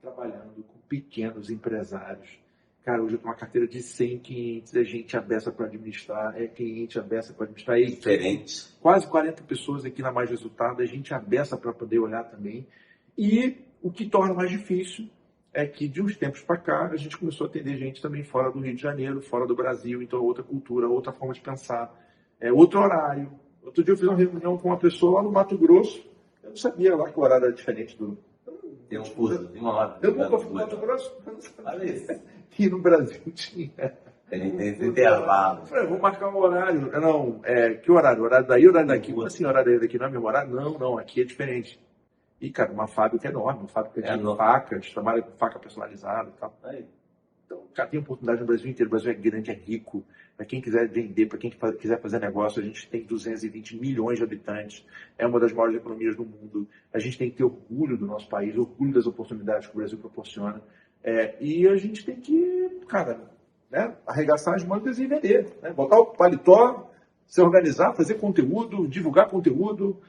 trabalhando com pequenos empresários. Cara, hoje eu tenho uma carteira de 100 clientes, é gente abessa para administrar, é cliente abessa para administrar. Diferente. Quase 40 pessoas aqui na Mais Resultado, é gente abessa para poder olhar também. E o que torna mais difícil é que, de uns tempos para cá, a gente começou a atender gente também fora do Rio de Janeiro, fora do Brasil, então outra cultura, outra forma de pensar, outro horário. Outro dia eu fiz uma reunião com uma pessoa lá no Mato Grosso, eu não sabia lá que o horário era diferente do... Tem um fuso, tem uma hora. Eu nunca fui no Mato Grosso. Olha isso. E no Brasil tinha. Tem esse intervalo. Eu falei, vou marcar um horário. Não, que horário? Horário daí, horário daqui? Como assim, horário daqui não é mesmo horário? Não, aqui é diferente. E, cara, uma fábrica enorme, uma fábrica de facas, trabalha com faca personalizada e tal. Aí. Então, cara, tem oportunidade no Brasil inteiro. O Brasil é grande, é rico. Para quem quiser vender, para quem quiser fazer negócio, a gente tem 220 milhões de habitantes. É uma das maiores economias do mundo. A gente tem que ter orgulho do nosso país, orgulho das oportunidades que o Brasil proporciona. E a gente tem que, cara, arregaçar as mangas e vender. Né? Botar o paletó, se organizar, fazer conteúdo, divulgar conteúdo,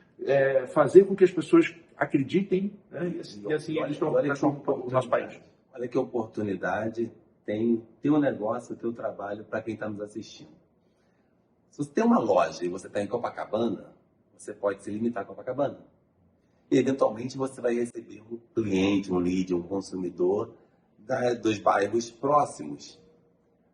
fazer com que as pessoas acreditem, né? E assim eles transformam o nosso país. Olha que oportunidade tem teu negócio, teu trabalho para quem está nos assistindo. Se você tem uma loja e você está em Copacabana, você pode se limitar a Copacabana. E, eventualmente, você vai receber um cliente, um lead, um consumidor dos bairros próximos.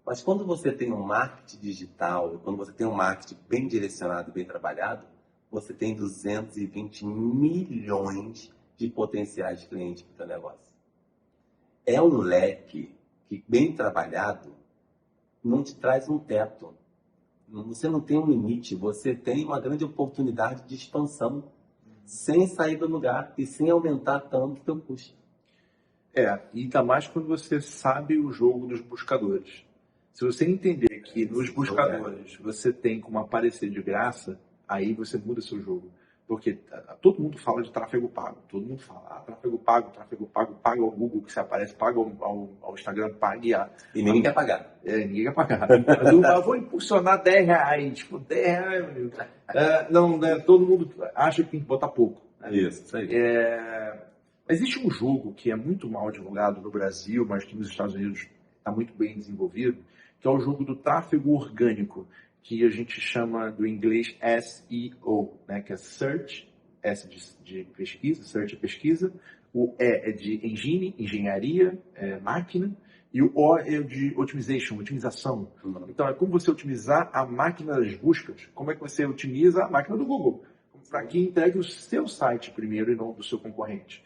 Mas quando você tem um marketing digital, quando você tem um marketing bem direcionado, bem trabalhado, você tem 220 milhões de potenciais clientes para o seu negócio. É um leque que, bem trabalhado, não te traz um teto. Você não tem um limite, você tem uma grande oportunidade de expansão sem sair do lugar e sem aumentar tanto o teu custo. E ainda mais quando você sabe o jogo dos buscadores. Se você entender que nos buscadores você tem como aparecer de graça, aí você muda seu jogo. Porque todo mundo fala de tráfego pago. Todo mundo fala, tráfego pago, paga ao Google que você aparece, paga ao Instagram, pague a... E ninguém quer pagar. Ninguém quer pagar. Mas eu vou impulsionar R$10, tipo, R$10. Não, né, todo mundo acha que tem que botar pouco. Né? Isso aí. Existe um jogo que é muito mal divulgado no Brasil, mas que nos Estados Unidos está muito bem desenvolvido, que é o jogo do tráfego orgânico, que a gente chama do inglês SEO, né, que é Search, S de pesquisa, Search é pesquisa, o E é de engine, engenharia, máquina, e o O é de otimization, otimização. Então, é como você otimizar a máquina das buscas, como é que você otimiza a máquina do Google, para que entregue o seu site primeiro e não do seu concorrente.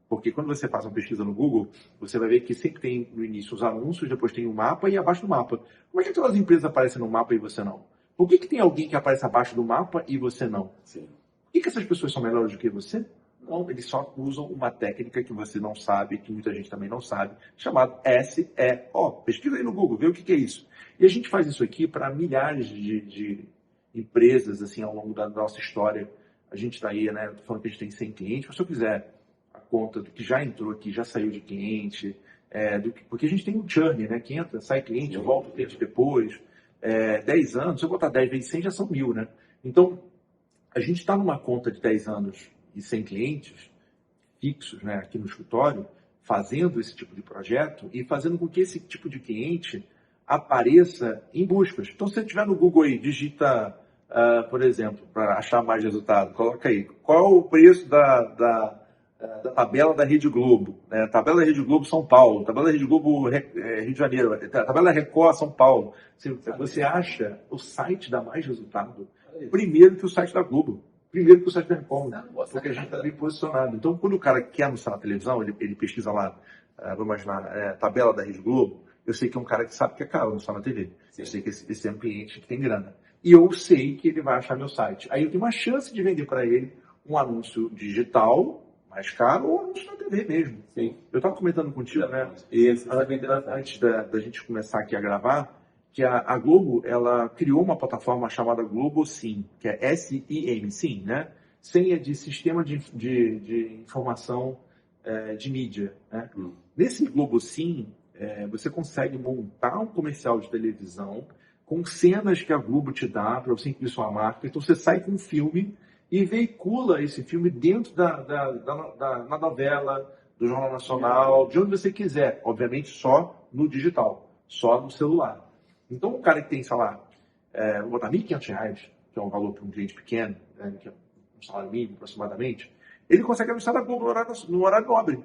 Porque quando você faz uma pesquisa no Google, você vai ver que sempre tem no início os anúncios, depois tem o mapa e abaixo do mapa. Como é que aquelas empresas aparecem no mapa e você não? Por que tem alguém que aparece abaixo do mapa e você não? Sim. Por que essas pessoas são melhores do que você? Não, eles só usam uma técnica que você não sabe, que muita gente também não sabe, chamada SEO. Pesquisa aí no Google, vê o que é isso. E a gente faz isso aqui para milhares de empresas assim, ao longo da nossa história. A gente está aí, né? Estou falando que a gente tem 100 clientes, mas se eu quiser conta do que já entrou aqui, já saiu de cliente, porque a gente tem um churn, né? Que entra, sai cliente, volta o cliente depois. 10 anos, se eu botar 10 vezes 100 já são 1.000, né? Então, a gente está numa conta de 10 anos e 100 clientes fixos, né, aqui no escritório, fazendo esse tipo de projeto e fazendo com que esse tipo de cliente apareça em buscas. Então, se você estiver no Google aí, digita, por exemplo, para achar mais resultado, coloca aí, qual o preço da tabela da Rede Globo, né? Tabela da Rede Globo São Paulo, tabela da Rede Globo Rio de Janeiro, tabela da Record São Paulo. Você acha o site dá mais resultado primeiro que o site da Globo, primeiro que o site da Record, porque a gente está bem posicionado. Então, quando o cara quer anunciar na televisão, ele pesquisa lá, vamos imaginar, tabela da Rede Globo, eu sei que é um cara que sabe que é caro anunciar na TV. Sim. Eu sei que esse é um cliente que tem grana. E eu sei que ele vai achar meu site. Aí eu tenho uma chance de vender para ele um anúncio digital mais caro ou anúncio na TV mesmo. Sim. Eu estava comentando contigo, né? Isso. Antes da gente começar aqui a gravar, que a Globo, ela criou uma plataforma chamada GloboSIM, que é S-I-M, SIM, né? Senha de Sistema de Informação de Mídia, né? Nesse GloboSIM, você consegue montar um comercial de televisão com cenas que a Globo te dá para você incluir sua marca. Então, você sai com um filme e veicula esse filme dentro na novela, do Jornal Nacional, de onde você quiser. Obviamente, só no digital, só no celular. Então, um cara que tem, sei lá, vou botar R$1.500, que é um valor para um cliente pequeno, né, que é um salário mínimo aproximadamente, ele consegue anunciar na Globo no horário nobre.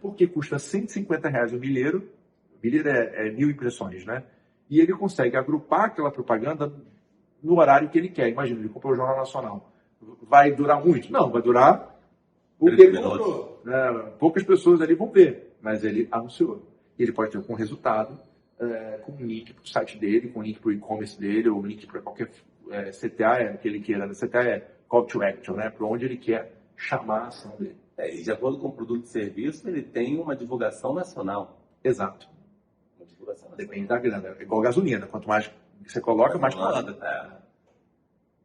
Porque custa R$150 o milheiro é 1.000 impressões, né? E ele consegue agrupar aquela propaganda no horário que ele quer. Imagina, ele comprou o Jornal Nacional. Vai durar muito? Não, vai durar o que ele comprou. Poucas pessoas ali vão ver, mas ele anunciou. E ele pode ter um resultado com um link para o site dele, com um link para o e-commerce dele, ou um link para qualquer CTA que ele queira. CTA é Call to Action, né? Para onde ele quer chamar a ação dele. E de acordo com o produto e serviço, ele tem uma divulgação nacional. Exato. Uma divulgação nacional. Depende da grana. É igual gasolina. Quanto mais você coloca, mais falada.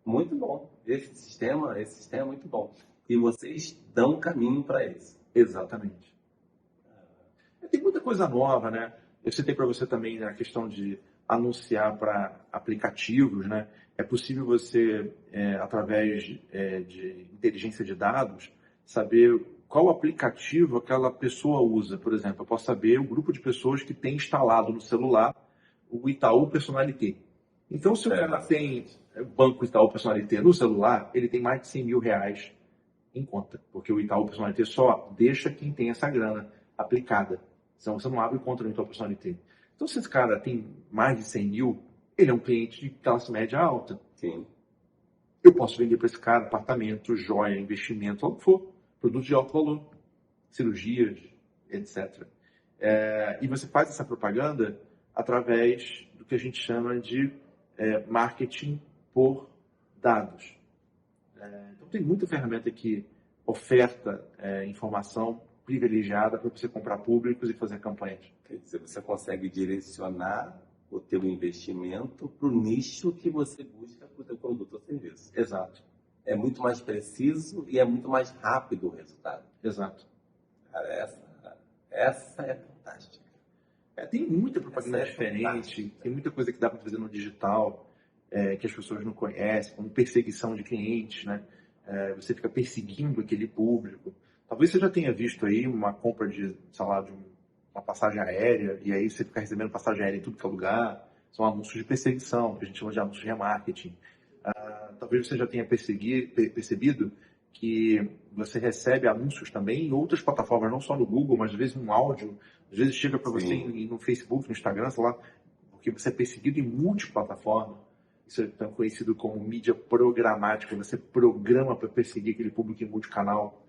Muito bom. Esse sistema é muito bom. E vocês dão caminho para isso. Exatamente. Tem muita coisa nova, né? Eu citei para você também a questão de anunciar para aplicativos, né? É possível você, através de inteligência de dados, saber qual aplicativo aquela pessoa usa. Por exemplo, eu posso saber o grupo de pessoas que tem instalado no celular o Itaú Personalité. Então, se o cara tem o Banco Itaú Personalité no celular, ele tem mais de R$100.000 em conta, porque o Itaú Personalité só deixa quem tem essa grana aplicada. Então, você não abre conta no Itaú Personalité. Então, se esse cara tem mais de 100 mil, ele é um cliente de classe média alta. Sim. Eu posso vender para esse cara apartamento, joia, investimento, algo que for, produtos de alto valor, cirurgias, etc. E você faz essa propaganda através do que a gente chama de marketing por dados. Então, tem muita ferramenta que oferta informação privilegiada para você comprar públicos e fazer campanhas. Quer dizer, você consegue direcionar o teu investimento para o nicho que você busca para o teu produto ou serviço. Exato. é muito mais preciso e é muito mais rápido o resultado. Exato. Cara, essa é fantástica. Tem muita propaganda Essa é diferente, fantástica. tem muita coisa que dá para fazer no digital, que as pessoas não conhecem, como perseguição de clientes, né? Você fica perseguindo aquele público. Talvez você já tenha visto aí uma compra de, sei lá, uma passagem aérea, e aí você fica recebendo passagem aérea em tudo que é lugar. São anúncios de perseguição, que a gente chama de anúncios de remarketing. Talvez você já tenha percebido que você recebe anúncios também em outras plataformas, não só no Google, mas às vezes um áudio, às vezes chega para você no Facebook, no Instagram, sei lá, porque você é perseguido em multiplataforma. Isso é tão conhecido como mídia programática, você programa para perseguir aquele público em multicanal.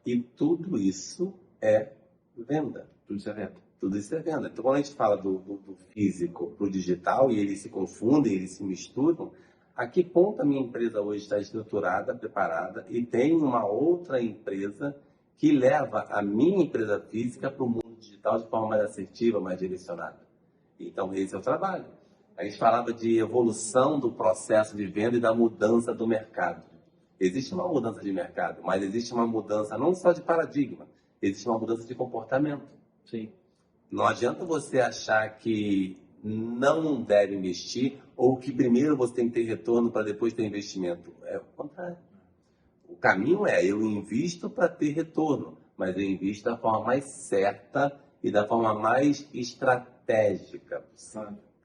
E tudo isso é venda. Tudo isso é venda. Tudo isso é venda. Então, quando a gente fala do físico para o digital e eles se confundem, eles se misturam, a que ponto a minha empresa hoje está estruturada, preparada e tem uma outra empresa que leva a minha empresa física para o mundo digital de forma mais assertiva, mais direcionada? Então, esse é o trabalho. A gente falava de evolução do processo de venda e da mudança do mercado. Existe uma mudança de mercado, mas existe uma mudança não só de paradigma, existe uma mudança de comportamento. Sim. Não adianta você achar que não deve investir ou que primeiro você tem que ter retorno para depois ter investimento. É o contrário. O caminho é eu invisto para ter retorno, mas eu invisto da forma mais certa e da forma mais estratégica.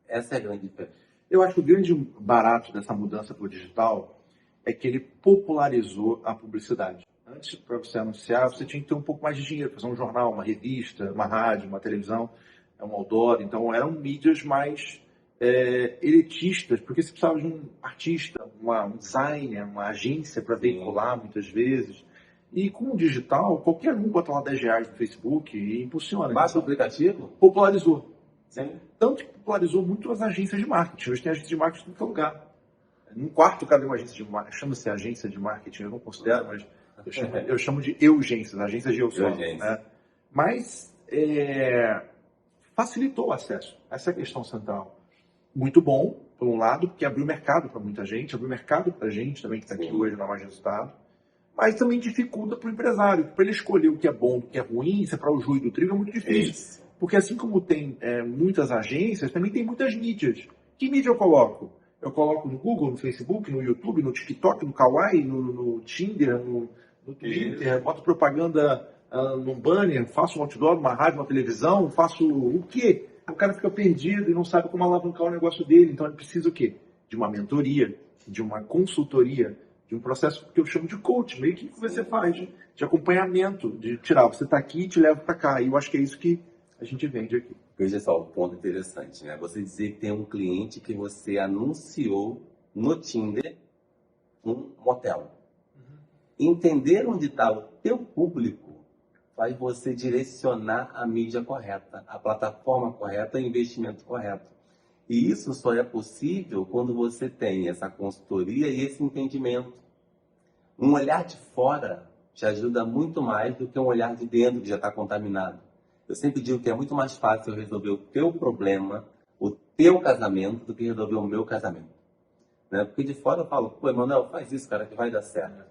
Essa é a grande diferença. Eu acho que o grande barato dessa mudança para o digital é que ele popularizou a publicidade. Antes, para você anunciar, você tinha que ter um pouco mais de dinheiro, fazer um jornal, uma revista, uma rádio, uma televisão, um outdoor. Então, eram mídias mais elitistas, porque você precisava de um artista, um designer, uma agência para veicular muitas vezes. E com o digital, qualquer um bota lá R$10 no Facebook e impulsiona. Basta o aplicativo? Popularizou. Sim. Tanto que popularizou muito as agências de marketing. Hoje tem agência de marketing em todo lugar. Num quarto cabe uma agência de marketing. Chama-se agência de marketing, eu não considero, mas eu chamo de agências de eu só. Né? Mas facilitou o acesso. Essa é a questão central. Muito bom, por um lado, porque abriu mercado para muita gente, abriu mercado para a gente também, que está aqui hoje na Mais Resultado, mas também dificulta para o empresário. Para ele escolher o que é bom, o que é ruim, separar o joio do trigo é muito difícil. Porque assim como tem muitas agências, também tem muitas mídias. Que mídia eu coloco? Eu coloco no Google, no Facebook, no YouTube, no TikTok, no Kawaii, no Tinder, no Twitter, boto propaganda num banner, faço um outdoor, uma rádio, uma televisão, faço o quê? O cara fica perdido e não sabe como alavancar o negócio dele. Então ele precisa o quê? De uma mentoria, de uma consultoria, de um processo que eu chamo de coach, meio que você faz, de acompanhamento, de tirar, você está aqui e te levo para cá. E eu acho que é isso que a gente vende aqui. Veja só, um ponto interessante, né? Você dizer que tem um cliente que você anunciou no Tinder um motel. Entender onde está o teu público faz você direcionar a mídia correta, a plataforma correta, o investimento correto. E isso só é possível quando você tem essa consultoria e esse entendimento. Um olhar de fora te ajuda muito mais do que um olhar de dentro que já está contaminado. Eu sempre digo que é muito mais fácil eu resolver o teu problema, o teu casamento, do que resolver o meu casamento. Né? Porque de fora eu falo, pô, Emanuel, faz isso, cara, que vai dar certo.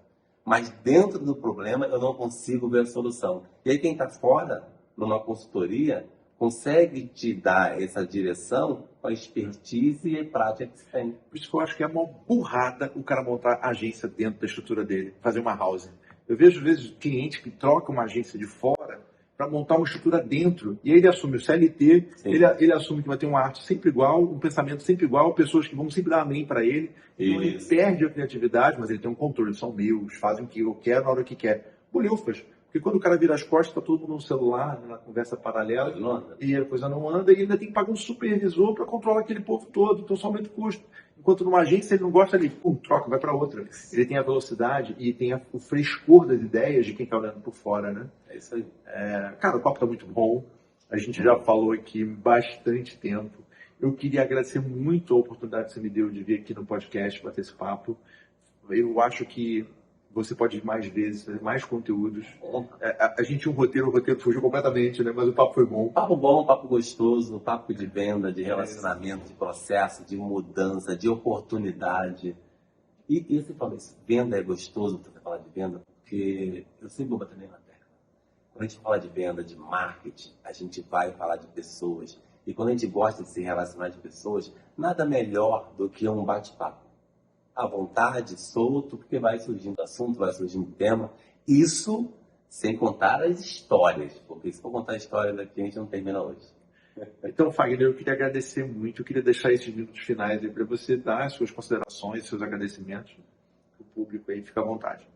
Mas dentro do problema eu não consigo ver a solução. E aí quem está fora, numa consultoria, consegue te dar essa direção com a expertise e a prática que você tem. Por isso que eu acho que é uma burrada o cara montar a agência dentro da estrutura dele, fazer uma house. Eu vejo, às vezes, cliente que troca uma agência de fora para montar uma estrutura dentro. E aí ele assume o CLT, ele assume que vai ter uma arte sempre igual, um pensamento sempre igual, pessoas que vão sempre dar amém para ele. Então ele perde a criatividade, mas ele tem um controle, são meus, fazem o que eu quero na hora que quer. Bolhufas. Porque quando o cara vira as costas, está todo mundo no celular, na conversa paralela, e a coisa não anda, e ainda tem que pagar um supervisor para controlar aquele povo todo, então só aumenta o custo. Enquanto numa agência ele não gosta ali, pum, troca, vai para outra. Ele tem a velocidade e tem o frescor das ideias de quem está olhando por fora, né? É isso aí. Cara, o papo está muito bom. A gente já falou aqui bastante tempo. Eu queria agradecer muito a oportunidade que você me deu de vir aqui no podcast bater esse papo. Eu acho que você pode ir mais vezes, fazer mais conteúdos. A gente tinha um roteiro, o roteiro fugiu completamente, né? Mas o papo foi bom. Papo bom, papo gostoso, papo de venda, de relacionamento, de processo, de mudança, de oportunidade. E você fala isso, venda é gostoso você falar de venda, porque eu sempre vou bater na tecla. Quando a gente fala de venda, de marketing, a gente vai falar de pessoas. E quando a gente gosta de se relacionar de pessoas, nada melhor do que um bate-papo. À vontade, solto, porque vai surgindo assunto, vai surgindo tema. Isso sem contar as histórias, porque se for contar a história daqui, a gente não termina hoje. Então, Fagner, eu queria agradecer muito, eu queria deixar esses minutos finais aí para você dar as suas considerações, seus agradecimentos. O público aí, fica à vontade.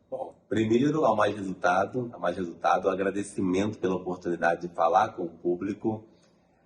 Bom, primeiro, ao mais resultado, o agradecimento pela oportunidade de falar com o público,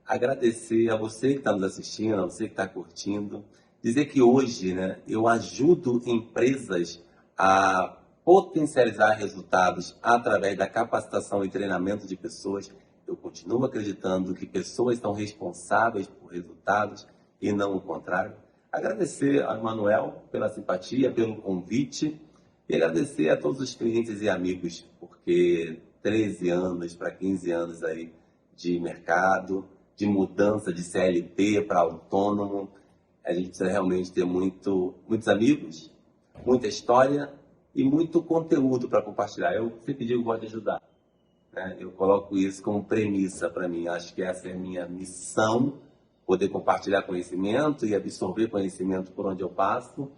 agradecer a você que está nos assistindo, a você que está curtindo, dizer que hoje, né, eu ajudo empresas a potencializar resultados através da capacitação e treinamento de pessoas. Eu continuo acreditando que pessoas são responsáveis por resultados e não o contrário. Agradecer ao Emanuel pela simpatia, pelo convite e agradecer a todos os clientes e amigos, porque 13 anos para 15 anos aí de mercado, de mudança de CLT para autônomo, a gente precisa realmente ter muitos amigos, muita história e muito conteúdo para compartilhar. Eu sempre digo que gosto de ajudar. Eu coloco isso como premissa para mim. Acho que essa é a minha missão, poder compartilhar conhecimento e absorver conhecimento por onde eu passo.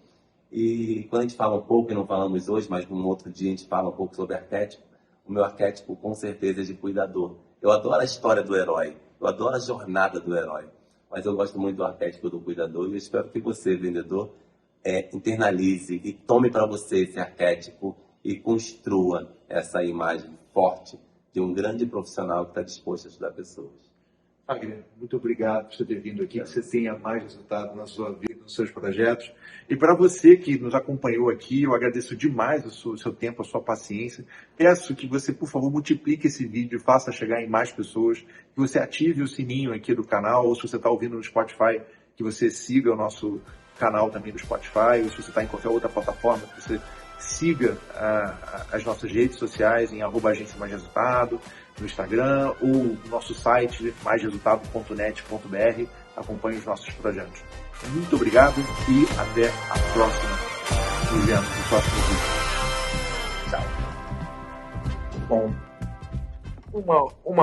E quando a gente fala um pouco, e não falamos hoje, mas num outro dia a gente fala um pouco sobre arquétipo, o meu arquétipo com certeza é de cuidador. Eu adoro a história do herói, eu adoro a jornada do herói, mas eu gosto muito do arquétipo do cuidador e eu espero que você, vendedor, internalize e tome para você esse arquétipo e construa essa imagem forte de um grande profissional que está disposto a ajudar pessoas. Fagner, muito obrigado por você ter vindo aqui, que você tenha mais resultado na sua vida, nos seus projetos. E para você que nos acompanhou aqui, eu agradeço demais o seu tempo, a sua paciência. Peço que você, por favor, multiplique esse vídeo, faça chegar em mais pessoas, que você ative o sininho aqui do canal, ou se você está ouvindo no Spotify, que você siga o nosso canal também do Spotify, ou se você está em qualquer outra plataforma, que você siga as nossas redes sociais em @agência mais resultado, no Instagram, ou no nosso site maisresultado.net.br. Acompanhe os nossos projetos. Muito obrigado e até a próxima. Nos vemos no próximo vídeo. Tchau. Bom, uma